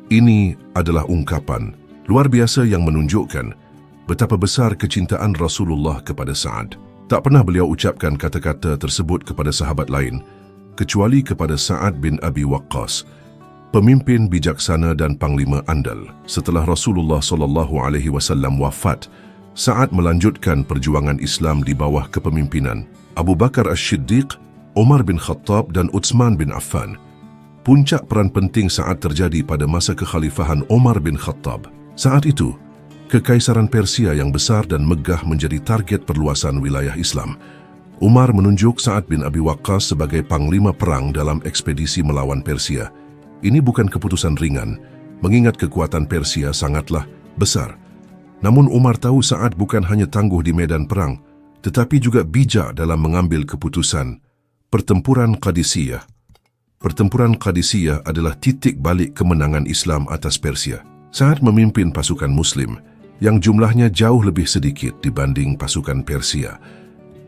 Ini adalah ungkapan luar biasa yang menunjukkan betapa besar kecintaan Rasulullah kepada Sa'ad. Tak pernah beliau ucapkan kata-kata tersebut kepada sahabat lain, kecuali kepada Sa'ad bin Abi Waqqas, pemimpin bijaksana dan panglima andal. Setelah Rasulullah SAW wafat, Sa'ad melanjutkan perjuangan Islam di bawah kepemimpinan Abu Bakar Ash-Shiddiq, Umar bin Khattab dan Utsman bin Affan. Puncak peran penting Sa'ad terjadi pada masa kekhalifahan Umar bin Khattab. Saat itu, Kekaisaran Persia yang besar dan megah menjadi target perluasan wilayah Islam. Umar menunjuk Sa'ad bin Abi Waqqas sebagai panglima perang dalam ekspedisi melawan Persia. Ini bukan keputusan ringan, mengingat kekuatan Persia sangatlah besar. Namun Umar tahu Sa'ad bukan hanya tangguh di medan perang, tetapi juga bijak dalam mengambil keputusan. Pertempuran Qadisiyah. Pertempuran Qadisiyah adalah titik balik kemenangan Islam atas Persia. Sa'ad memimpin pasukan Muslim yang jumlahnya jauh lebih sedikit dibanding pasukan Persia.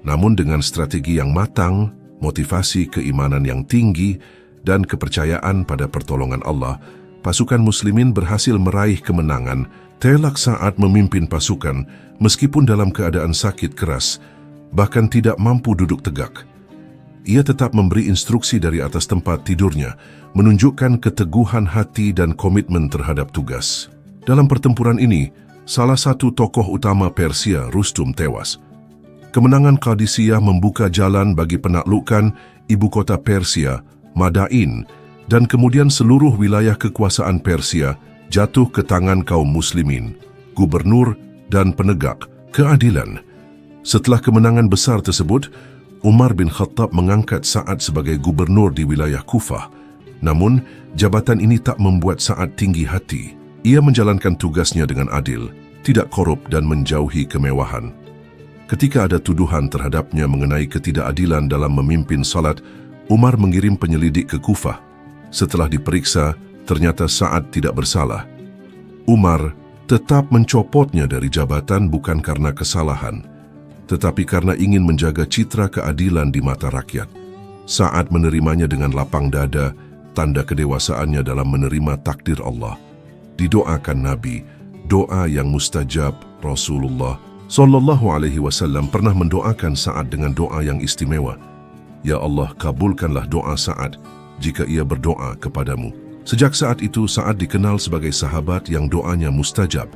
Namun dengan strategi yang matang, motivasi keimanan yang tinggi, dan kepercayaan pada pertolongan Allah, pasukan Muslimin berhasil meraih kemenangan. Telak Sa'ad memimpin pasukan meskipun dalam keadaan sakit keras, bahkan tidak mampu duduk tegak. Ia tetap memberi instruksi dari atas tempat tidurnya, menunjukkan keteguhan hati dan komitmen terhadap tugas. Dalam pertempuran ini, salah satu tokoh utama Persia, Rustum, tewas. Kemenangan Qadisiyah membuka jalan bagi penaklukan ibu kota Persia, Madain, dan kemudian seluruh wilayah kekuasaan Persia jatuh ke tangan kaum muslimin, gubernur dan penegak keadilan. Setelah kemenangan besar tersebut, Umar bin Khattab mengangkat Sa'ad sebagai gubernur di wilayah Kufah. Namun, jabatan ini tak membuat Sa'ad tinggi hati. Ia menjalankan tugasnya dengan adil, tidak korup dan menjauhi kemewahan. Ketika ada tuduhan terhadapnya mengenai ketidakadilan dalam memimpin salat, Umar mengirim penyelidik ke Kufah. Setelah diperiksa, ternyata Sa'ad tidak bersalah. Umar tetap mencopotnya dari jabatan bukan karena kesalahan, tetapi karena ingin menjaga citra keadilan di mata rakyat. Sa'ad menerimanya dengan lapang dada, tanda kedewasaannya dalam menerima takdir Allah. didoakan Nabi, doa yang mustajab. Rasulullah Sallallahu Alaihi Wasallam pernah mendoakan Sa'ad dengan doa yang istimewa. Ya Allah, kabulkanlah doa Sa'ad jika ia berdoa kepadamu. Sejak saat itu, Sa'ad dikenal sebagai sahabat yang doanya mustajab.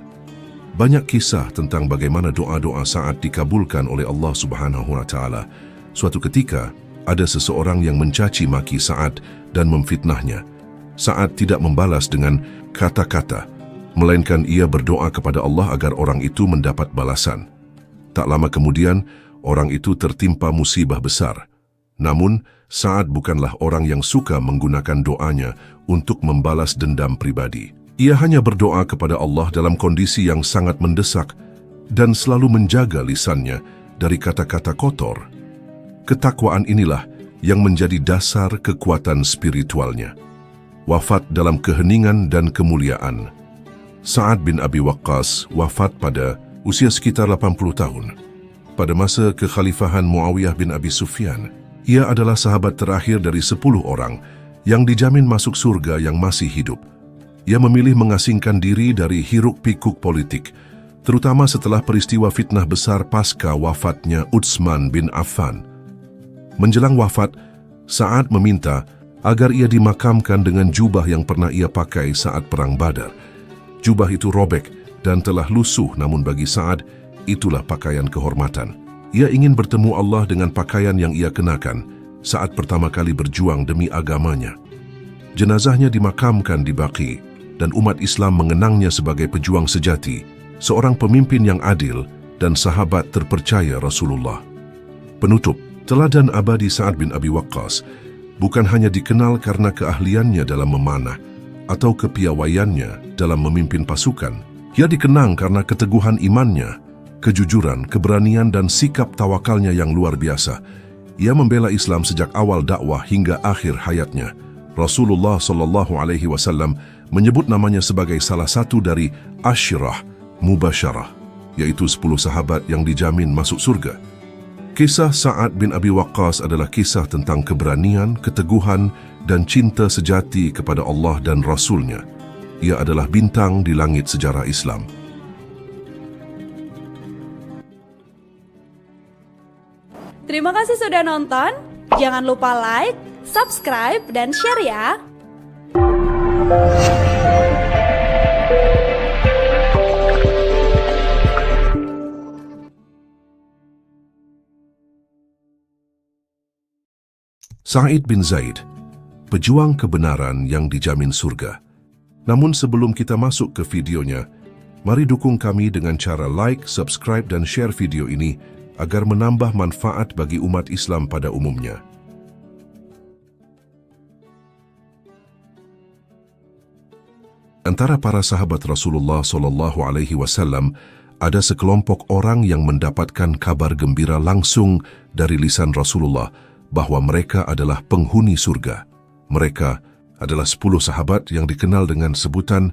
Banyak kisah tentang bagaimana doa-doa Sa'ad dikabulkan oleh Allah Subhanahu wa Ta'ala. Suatu ketika, ada seseorang yang mencaci maki Sa'ad dan memfitnahnya. Sa'ad tidak membalas dengan kata-kata, melainkan ia berdoa kepada Allah agar orang itu mendapat balasan. Tak lama kemudian, orang itu tertimpa musibah besar. Namun, Sa'ad bukanlah orang yang suka menggunakan doanya untuk membalas dendam pribadi. Ia hanya berdoa kepada Allah dalam kondisi yang sangat mendesak dan selalu menjaga lisannya dari kata-kata kotor. Ketakwaan inilah yang menjadi dasar kekuatan spiritualnya. Wafat dalam keheningan dan kemuliaan. Sa'ad bin Abi Waqqas wafat pada usia sekitar 80 tahun. Pada masa kekhalifahan Muawiyah bin Abi Sufyan, ia adalah sahabat terakhir dari 10 orang yang dijamin masuk surga yang masih hidup. Ia memilih mengasingkan diri dari hiruk-pikuk politik, terutama setelah peristiwa fitnah besar pasca wafatnya Utsman bin Affan. Menjelang wafat, Sa'ad meminta agar ia dimakamkan dengan jubah yang pernah ia pakai saat perang Badar. Jubah itu robek dan telah lusuh, namun bagi Sa'ad, itulah pakaian kehormatan. Ia ingin bertemu Allah dengan pakaian yang ia kenakan saat pertama kali berjuang demi agamanya. Jenazahnya dimakamkan di Baqi, dan umat Islam mengenangnya sebagai pejuang sejati, seorang pemimpin yang adil dan sahabat terpercaya Rasulullah. Penutup, teladan abadi Sa'ad bin Abi Waqqas bukan hanya dikenal karena keahliannya dalam memanah atau kepiawaiannya dalam memimpin pasukan. Ia dikenang karena keteguhan imannya, kejujuran, keberanian dan sikap tawakalnya yang luar biasa. Ia membela Islam sejak awal dakwah hingga akhir hayatnya. Rasulullah Sallallahu Alaihi Wasallam menyebut namanya sebagai salah satu dari Asyrah Mubasyarah, yaitu 10 sahabat yang dijamin masuk surga. Kisah Sa'ad bin Abi Waqqas adalah kisah tentang keberanian, keteguhan, dan cinta sejati kepada Allah dan Rasul-Nya. Ia adalah bintang di langit sejarah Islam. Terima kasih sudah nonton. Jangan lupa like, subscribe, dan share ya. Sa'id bin Zaid, pejuang kebenaran yang dijamin surga. Namun sebelum kita masuk ke videonya, mari dukung kami dengan cara like, subscribe, dan share video ini agar menambah manfaat bagi umat Islam pada umumnya. Antara para sahabat Rasulullah Sallallahu Alaihi Wasallam ada sekelompok orang yang mendapatkan kabar gembira langsung dari lisan Rasulullah bahwa mereka adalah penghuni surga. Mereka adalah 10 sahabat yang dikenal dengan sebutan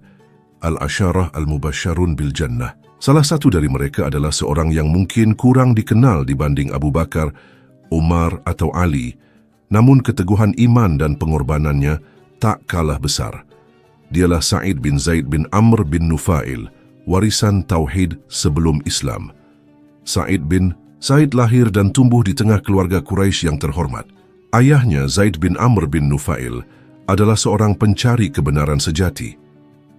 Al-Asyarah Al-Mubasyarun bil Jannah. Salah satu dari mereka adalah seorang yang mungkin kurang dikenal dibanding Abu Bakar, Umar atau Ali, namun keteguhan iman dan pengorbanannya tak kalah besar. Dialah Sa'id bin Zaid bin Amr bin Nufail, warisan Tauhid sebelum Islam. Said lahir dan tumbuh di tengah keluarga Quraisy yang terhormat. Ayahnya, Zaid bin Amr bin Nufail, adalah seorang pencari kebenaran sejati.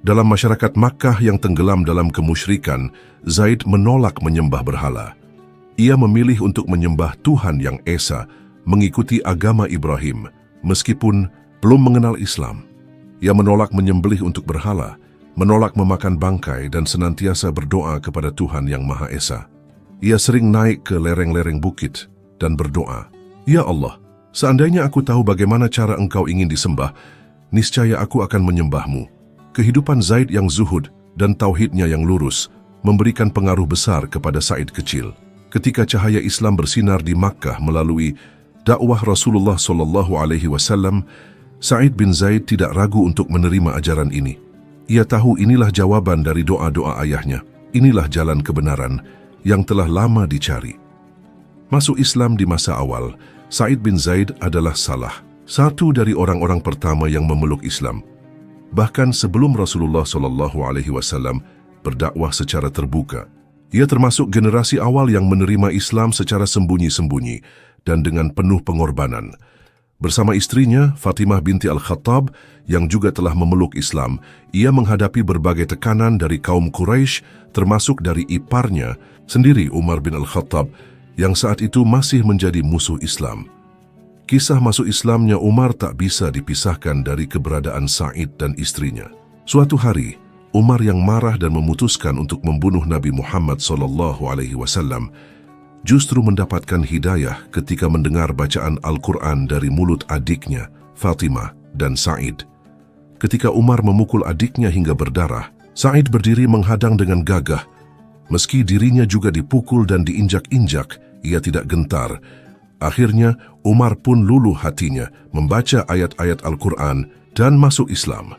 Dalam masyarakat Makkah yang tenggelam dalam kemusyrikan, Zaid menolak menyembah berhala. Ia memilih untuk menyembah Tuhan yang Esa, mengikuti agama Ibrahim, meskipun belum mengenal Islam. Ia menolak menyembelih untuk berhala, menolak memakan bangkai dan senantiasa berdoa kepada Tuhan yang Maha Esa. Ia sering naik ke lereng-lereng bukit dan berdoa, "Ya Allah, seandainya aku tahu bagaimana cara Engkau ingin disembah, niscaya aku akan menyembahmu." Kehidupan Zaid yang zuhud dan tauhidnya yang lurus memberikan pengaruh besar kepada Sa'id kecil. Ketika cahaya Islam bersinar di Makkah melalui dakwah Rasulullah Sallallahu Alaihi Wasallam, Sa'id bin Zaid tidak ragu untuk menerima ajaran ini. Ia tahu inilah jawaban dari doa-doa ayahnya. Inilah jalan kebenaran yang telah lama dicari. Masuk Islam di masa awal, Sa'id bin Zaid adalah salah satu dari orang-orang pertama yang memeluk Islam. bahkan sebelum Rasulullah SAW berdakwah secara terbuka. Ia termasuk generasi awal yang menerima Islam secara sembunyi-sembunyi dan dengan penuh pengorbanan. Bersama istrinya, Fatimah binti Al-Khattab, yang juga telah memeluk Islam, ia menghadapi berbagai tekanan dari kaum Quraisy, termasuk dari iparnya sendiri, Umar bin Al-Khattab, yang saat itu masih menjadi musuh Islam. Kisah masuk Islamnya Umar tak bisa dipisahkan dari keberadaan Sa'id dan istrinya. Suatu hari, Umar yang marah dan memutuskan untuk membunuh Nabi Muhammad SAW justru mendapatkan hidayah ketika mendengar bacaan Al-Quran dari mulut adiknya, Fatimah dan Sa'id. Ketika Umar memukul adiknya hingga berdarah, Sa'id berdiri menghadang dengan gagah. Meski dirinya juga dipukul dan diinjak-injak, ia tidak gentar. Akhirnya, Umar pun luluh hatinya membaca ayat-ayat Al-Quran dan masuk Islam.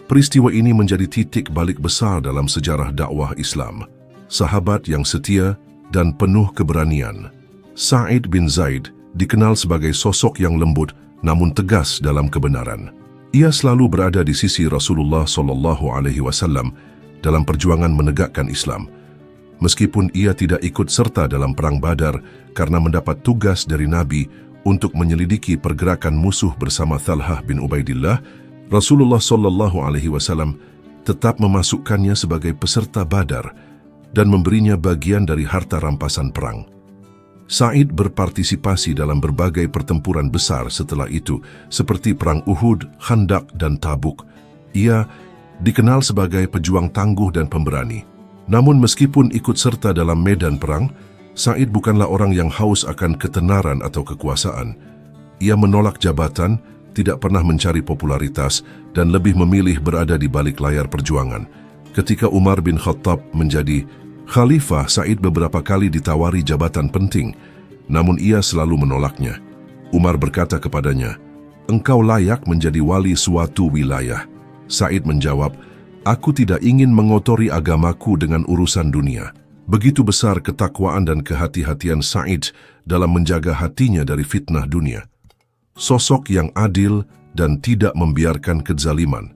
Peristiwa ini menjadi titik balik besar dalam sejarah dakwah Islam. Sahabat yang setia dan penuh keberanian. Sa'id bin Zaid dikenal sebagai sosok yang lembut namun tegas dalam kebenaran. Ia selalu berada di sisi Rasulullah SAW dalam perjuangan menegakkan Islam. Meskipun ia tidak ikut serta dalam Perang Badar karena mendapat tugas dari Nabi untuk menyelidiki pergerakan musuh bersama Thalhah bin Ubaidillah, Rasulullah SAW tetap memasukkannya sebagai peserta Badar dan memberinya bagian dari harta rampasan perang. Sa'id berpartisipasi dalam berbagai pertempuran besar setelah itu, seperti Perang Uhud, Khandaq, dan Tabuk. Ia dikenal sebagai pejuang tangguh dan pemberani. Namun meskipun ikut serta dalam medan perang, Sa'id bukanlah orang yang haus akan ketenaran atau kekuasaan. Ia menolak jabatan, tidak pernah mencari popularitas, dan lebih memilih berada di balik layar perjuangan. Ketika Umar bin Khattab menjadi khalifah, Sa'id beberapa kali ditawari jabatan penting, namun ia selalu menolaknya. Umar berkata kepadanya, "Engkau layak menjadi wali suatu wilayah." Sa'id menjawab, "Aku tidak ingin mengotori agamaku dengan urusan dunia." Begitu besar ketakwaan dan kehati-hatian Sa'id dalam menjaga hatinya dari fitnah dunia. Sosok yang adil dan tidak membiarkan kezaliman.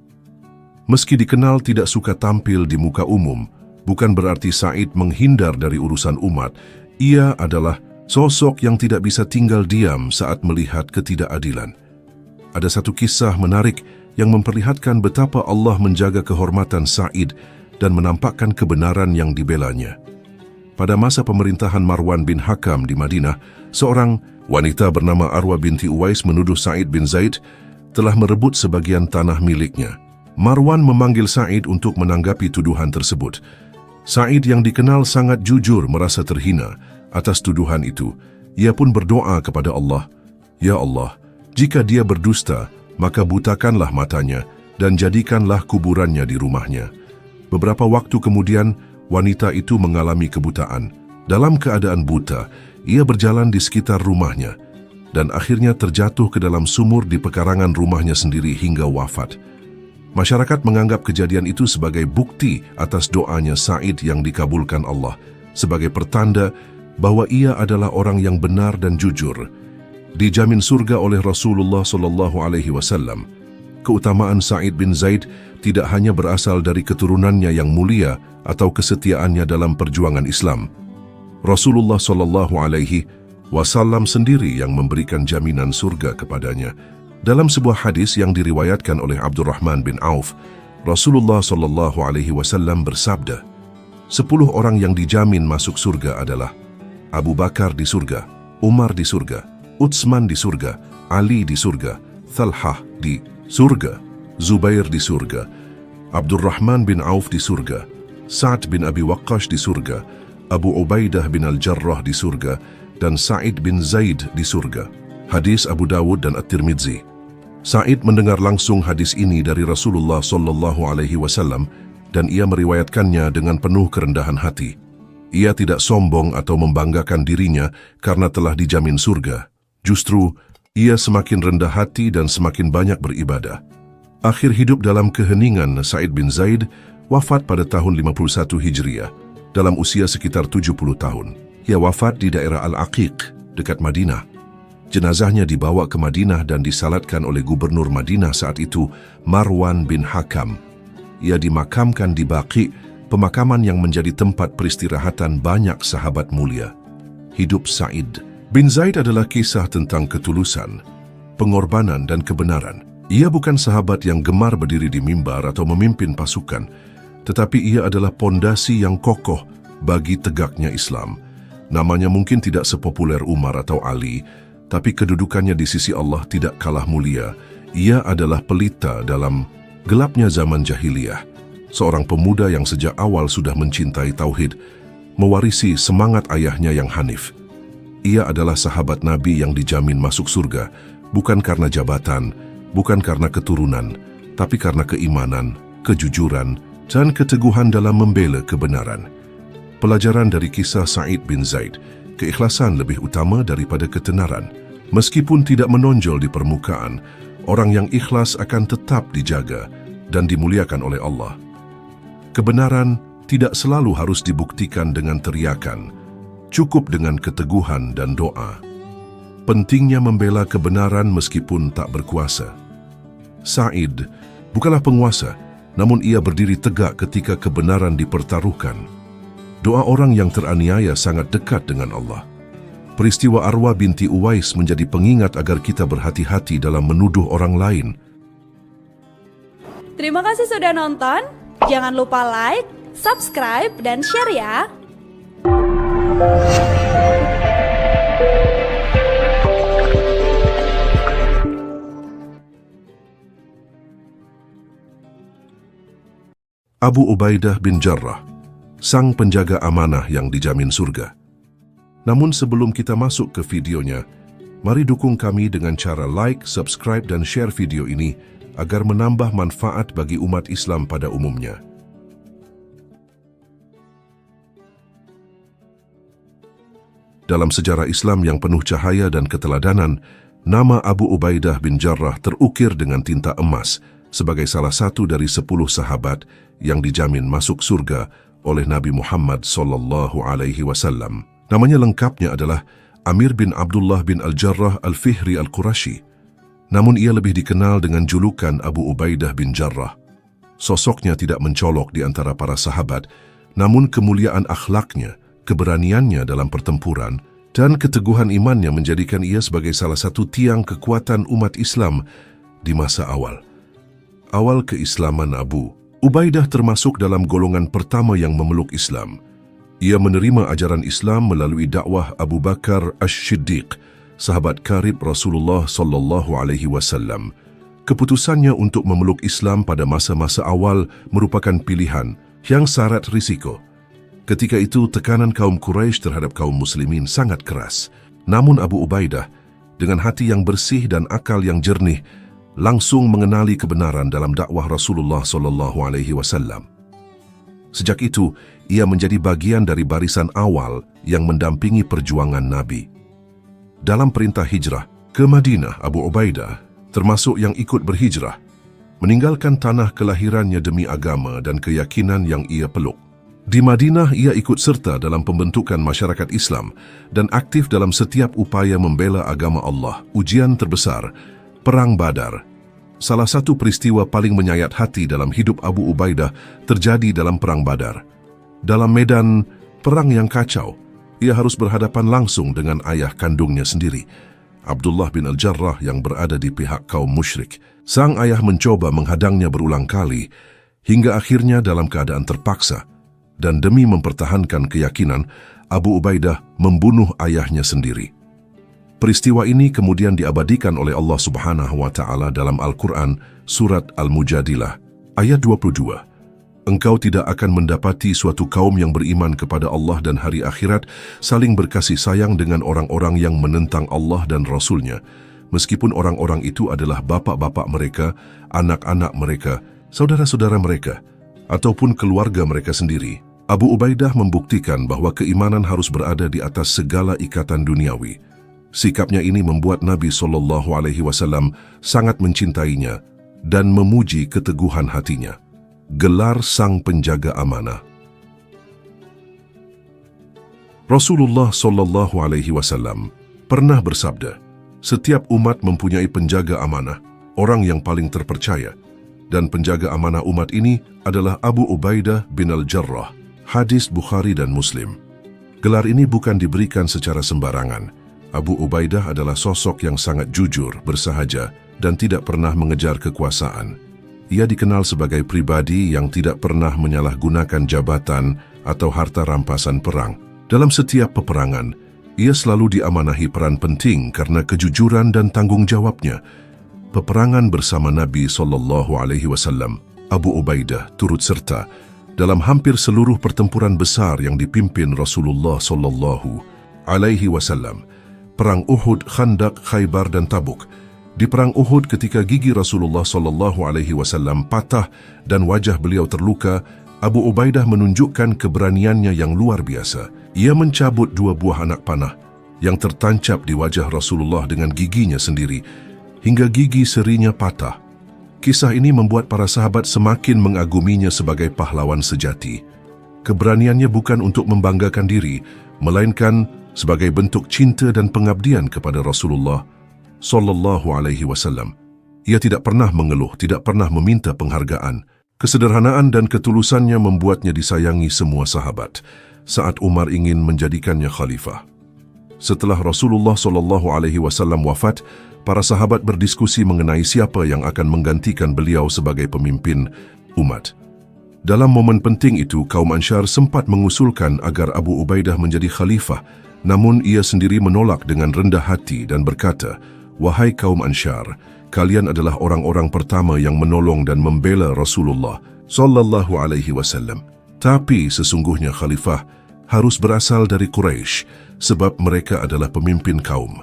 Meski dikenal tidak suka tampil di muka umum, bukan berarti Sa'id menghindar dari urusan umat. Ia adalah sosok yang tidak bisa tinggal diam saat melihat ketidakadilan. Ada satu kisah menarik yang memperlihatkan betapa Allah menjaga kehormatan Sa'id dan menampakkan kebenaran yang dibelanya. Pada masa pemerintahan Marwan bin Hakam di Madinah, seorang wanita bernama Arwa binti Uwais menuduh Sa'id bin Zaid telah merebut sebagian tanah miliknya. Marwan memanggil Sa'id untuk menanggapi tuduhan tersebut. Sa'id yang dikenal sangat jujur merasa terhina atas tuduhan itu. Ia pun berdoa kepada Allah, "Ya Allah, jika dia berdusta, maka butakanlah matanya dan jadikanlah kuburannya di rumahnya." Beberapa waktu kemudian, wanita itu mengalami kebutaan. Dalam keadaan buta, ia berjalan di sekitar rumahnya dan akhirnya terjatuh ke dalam sumur di pekarangan rumahnya sendiri hingga wafat. Masyarakat menganggap kejadian itu sebagai bukti atas doanya Sa'id yang dikabulkan Allah, sebagai pertanda bahwa ia adalah orang yang benar dan jujur. Dijamin surga oleh Rasulullah SAW. Keutamaan Sa'id bin Zaid tidak hanya berasal dari keturunannya yang mulia atau kesetiaannya dalam perjuangan Islam. Rasulullah SAW sendiri yang memberikan jaminan surga kepadanya. Dalam sebuah hadis yang diriwayatkan oleh Abdurrahman bin Auf, Rasulullah SAW bersabda, 10 orang yang dijamin masuk surga adalah Abu Bakar di surga, Umar di surga, Utsman di surga, Ali di surga, Thalhah di surga, Zubair di surga, Abdurrahman bin Auf di surga, Sa'ad bin Abi Waqqash di surga, Abu Ubaidah bin Al-Jarrah di surga, dan Sa'id bin Zaid di surga. Hadis Abu Dawud dan At-Tirmidzi. Sa'id mendengar langsung hadis ini dari Rasulullah SAW dan ia meriwayatkannya dengan penuh kerendahan hati. Ia tidak sombong atau membanggakan dirinya karena telah dijamin surga. Justru, ia semakin rendah hati dan semakin banyak beribadah. Akhir hidup dalam keheningan, Sa'id bin Zaid wafat pada tahun 51 Hijriah, dalam usia sekitar 70 tahun. Ia wafat di daerah Al-Aqiq, dekat Madinah. Jenazahnya dibawa ke Madinah dan disalatkan oleh gubernur Madinah saat itu, Marwan bin Hakam. Ia dimakamkan di Baqi, pemakaman yang menjadi tempat peristirahatan banyak sahabat mulia. Hidup Sa'id bin Zaid adalah kisah tentang ketulusan, pengorbanan dan kebenaran. Ia bukan sahabat yang gemar berdiri di mimbar atau memimpin pasukan, tetapi ia adalah pondasi yang kokoh bagi tegaknya Islam. Namanya mungkin tidak sepopuler Umar atau Ali, tapi kedudukannya di sisi Allah tidak kalah mulia. Ia adalah pelita dalam gelapnya zaman jahiliyah. Seorang pemuda yang sejak awal sudah mencintai tauhid, mewarisi semangat ayahnya yang hanif. Ia adalah sahabat Nabi yang dijamin masuk surga, bukan karena jabatan, bukan karena keturunan, tapi karena keimanan, kejujuran, dan keteguhan dalam membela kebenaran. Pelajaran dari kisah Sa'id bin Zaid, keikhlasan lebih utama daripada ketenaran. Meskipun tidak menonjol di permukaan, orang yang ikhlas akan tetap dijaga dan dimuliakan oleh Allah. Kebenaran tidak selalu harus dibuktikan dengan teriakan, cukup dengan keteguhan dan doa. Pentingnya membela kebenaran meskipun tak berkuasa. Sa'id bukanlah penguasa, namun ia berdiri tegak ketika kebenaran dipertaruhkan. Doa orang yang teraniaya sangat dekat dengan Allah. Peristiwa Arwah binti Uwais menjadi pengingat agar kita berhati-hati dalam menuduh orang lain. Terima kasih sudah nonton. Jangan lupa like, subscribe, dan share ya. Abu Ubaidah bin Jarrah, sang penjaga amanah yang dijamin surga. Namun sebelum kita masuk ke videonya, mari dukung kami dengan cara like, subscribe, dan share video ini agar menambah manfaat bagi umat Islam pada umumnya. Dalam sejarah Islam yang penuh cahaya dan keteladanan, nama Abu Ubaidah bin Jarrah terukir dengan tinta emas sebagai salah satu dari 10 sahabat yang dijamin masuk surga oleh Nabi Muhammad SAW. Namanya lengkapnya adalah Amir bin Abdullah bin Al-Jarrah Al-Fihri Al-Qurashi. Namun ia lebih dikenal dengan julukan Abu Ubaidah bin Jarrah. Sosoknya tidak mencolok di antara para sahabat, namun kemuliaan akhlaknya, keberaniannya dalam pertempuran, dan keteguhan imannya menjadikan ia sebagai salah satu tiang kekuatan umat Islam di masa awal. Awal keislaman Abu Ubaidah termasuk dalam golongan pertama yang memeluk Islam. Ia menerima ajaran Islam melalui dakwah Abu Bakar Ash-Shiddiq, sahabat karib Rasulullah SAW. Keputusannya untuk memeluk Islam pada masa-masa awal merupakan pilihan yang syarat risiko. Ketika itu tekanan kaum Quraisy terhadap kaum muslimin sangat keras. Namun Abu Ubaidah dengan hati yang bersih dan akal yang jernih langsung mengenali kebenaran dalam dakwah Rasulullah SAW. Sejak itu, ia menjadi bagian dari barisan awal yang mendampingi perjuangan Nabi. Dalam perintah hijrah ke Madinah, Abu Ubaidah termasuk yang ikut berhijrah, meninggalkan tanah kelahirannya demi agama dan keyakinan yang ia peluk. Di Madinah, ia ikut serta dalam pembentukan masyarakat Islam dan aktif dalam setiap upaya membela agama Allah. Ujian terbesar, Perang Badar. Salah satu peristiwa paling menyayat hati dalam hidup Abu Ubaidah terjadi dalam Perang Badar. Dalam medan perang yang kacau, ia harus berhadapan langsung dengan ayah kandungnya sendiri, Abdullah bin Al-Jarrah yang berada di pihak kaum musyrik. Sang ayah mencoba menghadangnya berulang kali, hingga akhirnya dalam keadaan terpaksa, dan demi mempertahankan keyakinan, Abu Ubaidah membunuh ayahnya sendiri. Peristiwa ini kemudian diabadikan oleh Allah Subhanahu wa Ta'ala dalam Al-Quran, Surat Al-Mujadilah, ayat 22. Engkau tidak akan mendapati suatu kaum yang beriman kepada Allah dan hari akhirat saling berkasih sayang dengan orang-orang yang menentang Allah dan Rasul-Nya, meskipun orang-orang itu adalah bapak-bapak mereka, anak-anak mereka, saudara-saudara mereka, ataupun keluarga mereka sendiri. Abu Ubaidah membuktikan bahwa keimanan harus berada di atas segala ikatan duniawi. Sikapnya ini membuat Nabi SAW sangat mencintainya dan memuji keteguhan hatinya. Gelar sang penjaga amanah. Rasulullah SAW pernah bersabda, Setiap umat mempunyai penjaga amanah, orang yang paling terpercaya. Dan penjaga amanah umat ini adalah Abu Ubaidah bin Al-Jarrah, hadis Bukhari dan Muslim. Gelar ini bukan diberikan secara sembarangan. Abu Ubaidah adalah sosok yang sangat jujur, bersahaja, dan tidak pernah mengejar kekuasaan. Ia dikenal sebagai pribadi yang tidak pernah menyalahgunakan jabatan atau harta rampasan perang. Dalam setiap peperangan, ia selalu diamanahi peran penting karena kejujuran dan tanggung jawabnya. Peperangan bersama Nabi SAW, Abu Ubaidah turut serta dalam hampir seluruh pertempuran besar yang dipimpin Rasulullah SAW. Perang Uhud, Khandaq, Khaybar dan Tabuk. Di perang Uhud ketika gigi Rasulullah SAW patah dan wajah beliau terluka, Abu Ubaidah menunjukkan keberaniannya yang luar biasa. Ia mencabut 2 buah anak panah yang tertancap di wajah Rasulullah dengan giginya sendiri, hingga gigi serinya patah. Kisah ini membuat para sahabat semakin mengaguminya sebagai pahlawan sejati. Keberaniannya bukan untuk membanggakan diri, melainkan sebagai bentuk cinta dan pengabdian kepada Rasulullah SAW. Ia tidak pernah mengeluh, tidak pernah meminta penghargaan. Kesederhanaan dan ketulusannya membuatnya disayangi semua sahabat saat Umar ingin menjadikannya khalifah. Setelah Rasulullah SAW wafat, para sahabat berdiskusi mengenai siapa yang akan menggantikan beliau sebagai pemimpin umat. Dalam momen penting itu, kaum Ansyar sempat mengusulkan agar Abu Ubaidah menjadi khalifah, namun ia sendiri menolak dengan rendah hati dan berkata, "Wahai kaum Ansyar, kalian adalah orang-orang pertama yang menolong dan membela Rasulullah SAW. Tapi sesungguhnya khalifah harus berasal dari Quraisy, sebab mereka adalah pemimpin kaum."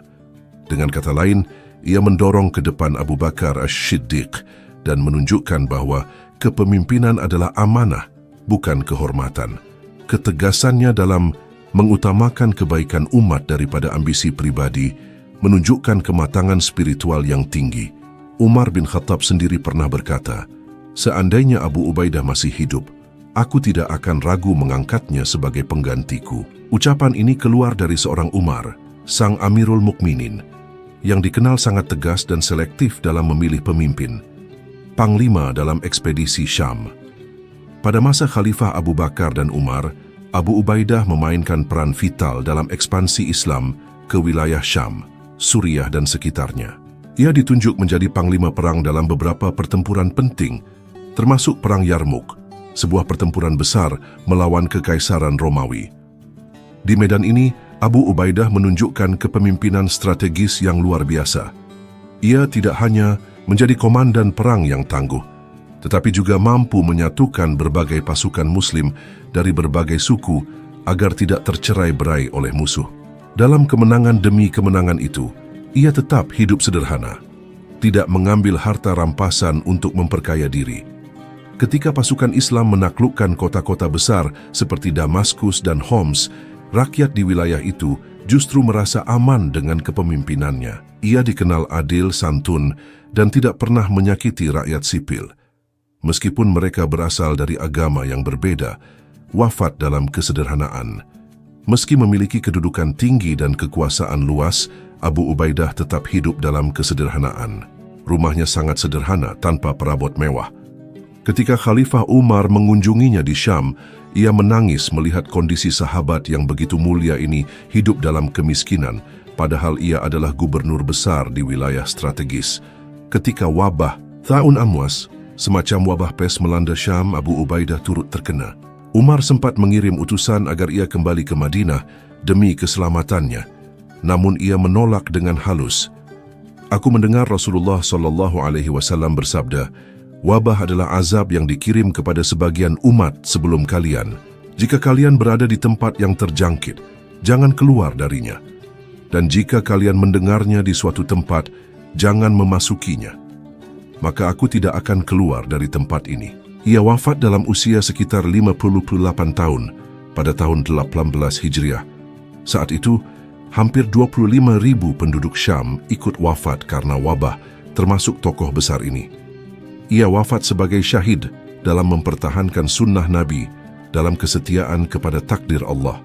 Dengan kata lain, ia mendorong ke depan Abu Bakar As-Siddiq dan menunjukkan bahwa kepemimpinan adalah amanah, bukan kehormatan. Ketegasannya dalam mengutamakan kebaikan umat daripada ambisi pribadi menunjukkan kematangan spiritual yang tinggi. Umar bin Khattab sendiri pernah berkata, "Seandainya Abu Ubaidah masih hidup, aku tidak akan ragu mengangkatnya sebagai penggantiku." Ucapan ini keluar dari seorang Umar, sang Amirul Mukminin, yang dikenal sangat tegas dan selektif dalam memilih pemimpin. Panglima dalam ekspedisi Syam. Pada masa Khalifah Abu Bakar dan Umar, Abu Ubaidah memainkan peran vital dalam ekspansi Islam ke wilayah Syam, Suriah dan sekitarnya. Ia ditunjuk menjadi panglima perang dalam beberapa pertempuran penting, termasuk Perang Yarmuk, sebuah pertempuran besar melawan Kekaisaran Romawi. Di medan ini, Abu Ubaidah menunjukkan kepemimpinan strategis yang luar biasa. Ia tidak hanya menjadi komandan perang yang tangguh, tetapi juga mampu menyatukan berbagai pasukan Muslim dari berbagai suku agar tidak tercerai-berai oleh musuh. Dalam kemenangan demi kemenangan itu, ia tetap hidup sederhana, tidak mengambil harta rampasan untuk memperkaya diri. Ketika pasukan Islam menaklukkan kota-kota besar seperti Damaskus dan Homs, rakyat di wilayah itu justru merasa aman dengan kepemimpinannya. Ia dikenal adil, santun, dan tidak pernah menyakiti rakyat sipil. Meskipun mereka berasal dari agama yang berbeda, wafat dalam kesederhanaan. Meski memiliki kedudukan tinggi dan kekuasaan luas, Abu Ubaidah tetap hidup dalam kesederhanaan. Rumahnya sangat sederhana tanpa perabot mewah. Ketika Khalifah Umar mengunjunginya di Syam, ia menangis melihat kondisi sahabat yang begitu mulia ini hidup dalam kemiskinan, padahal ia adalah gubernur besar di wilayah strategis. Ketika wabah Ta'un Amwas, semacam wabah pes melanda Syam, Abu Ubaidah turut terkena. Umar sempat mengirim utusan agar ia kembali ke Madinah demi keselamatannya, namun ia menolak dengan halus. "Aku mendengar Rasulullah SAW bersabda, wabah adalah azab yang dikirim kepada sebagian umat sebelum kalian. Jika kalian berada di tempat yang terjangkit, jangan keluar darinya. Dan jika kalian mendengarnya di suatu tempat, jangan memasukinya. Maka aku tidak akan keluar dari tempat ini." Ia wafat dalam usia sekitar 58 tahun pada tahun 18 Hijriah. Saat itu, hampir 25.000 penduduk Syam ikut wafat karena wabah, termasuk tokoh besar ini. Ia wafat sebagai syahid dalam mempertahankan sunnah Nabi dalam kesetiaan kepada takdir Allah.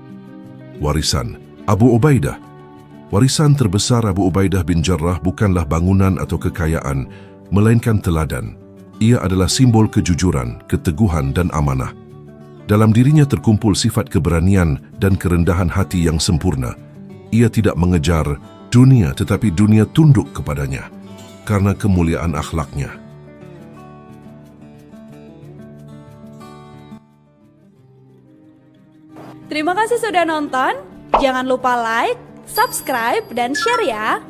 Warisan Abu Ubaidah. Warisan terbesar Abu Ubaidah bin Jarrah bukanlah bangunan atau kekayaan, melainkan teladan. Ia adalah simbol kejujuran, keteguhan dan amanah. Dalam dirinya terkumpul sifat keberanian dan kerendahan hati yang sempurna. Ia tidak mengejar dunia tetapi dunia tunduk kepadanya karena kemuliaan akhlaknya. Terima kasih sudah nonton. Jangan lupa like, subscribe, dan share ya.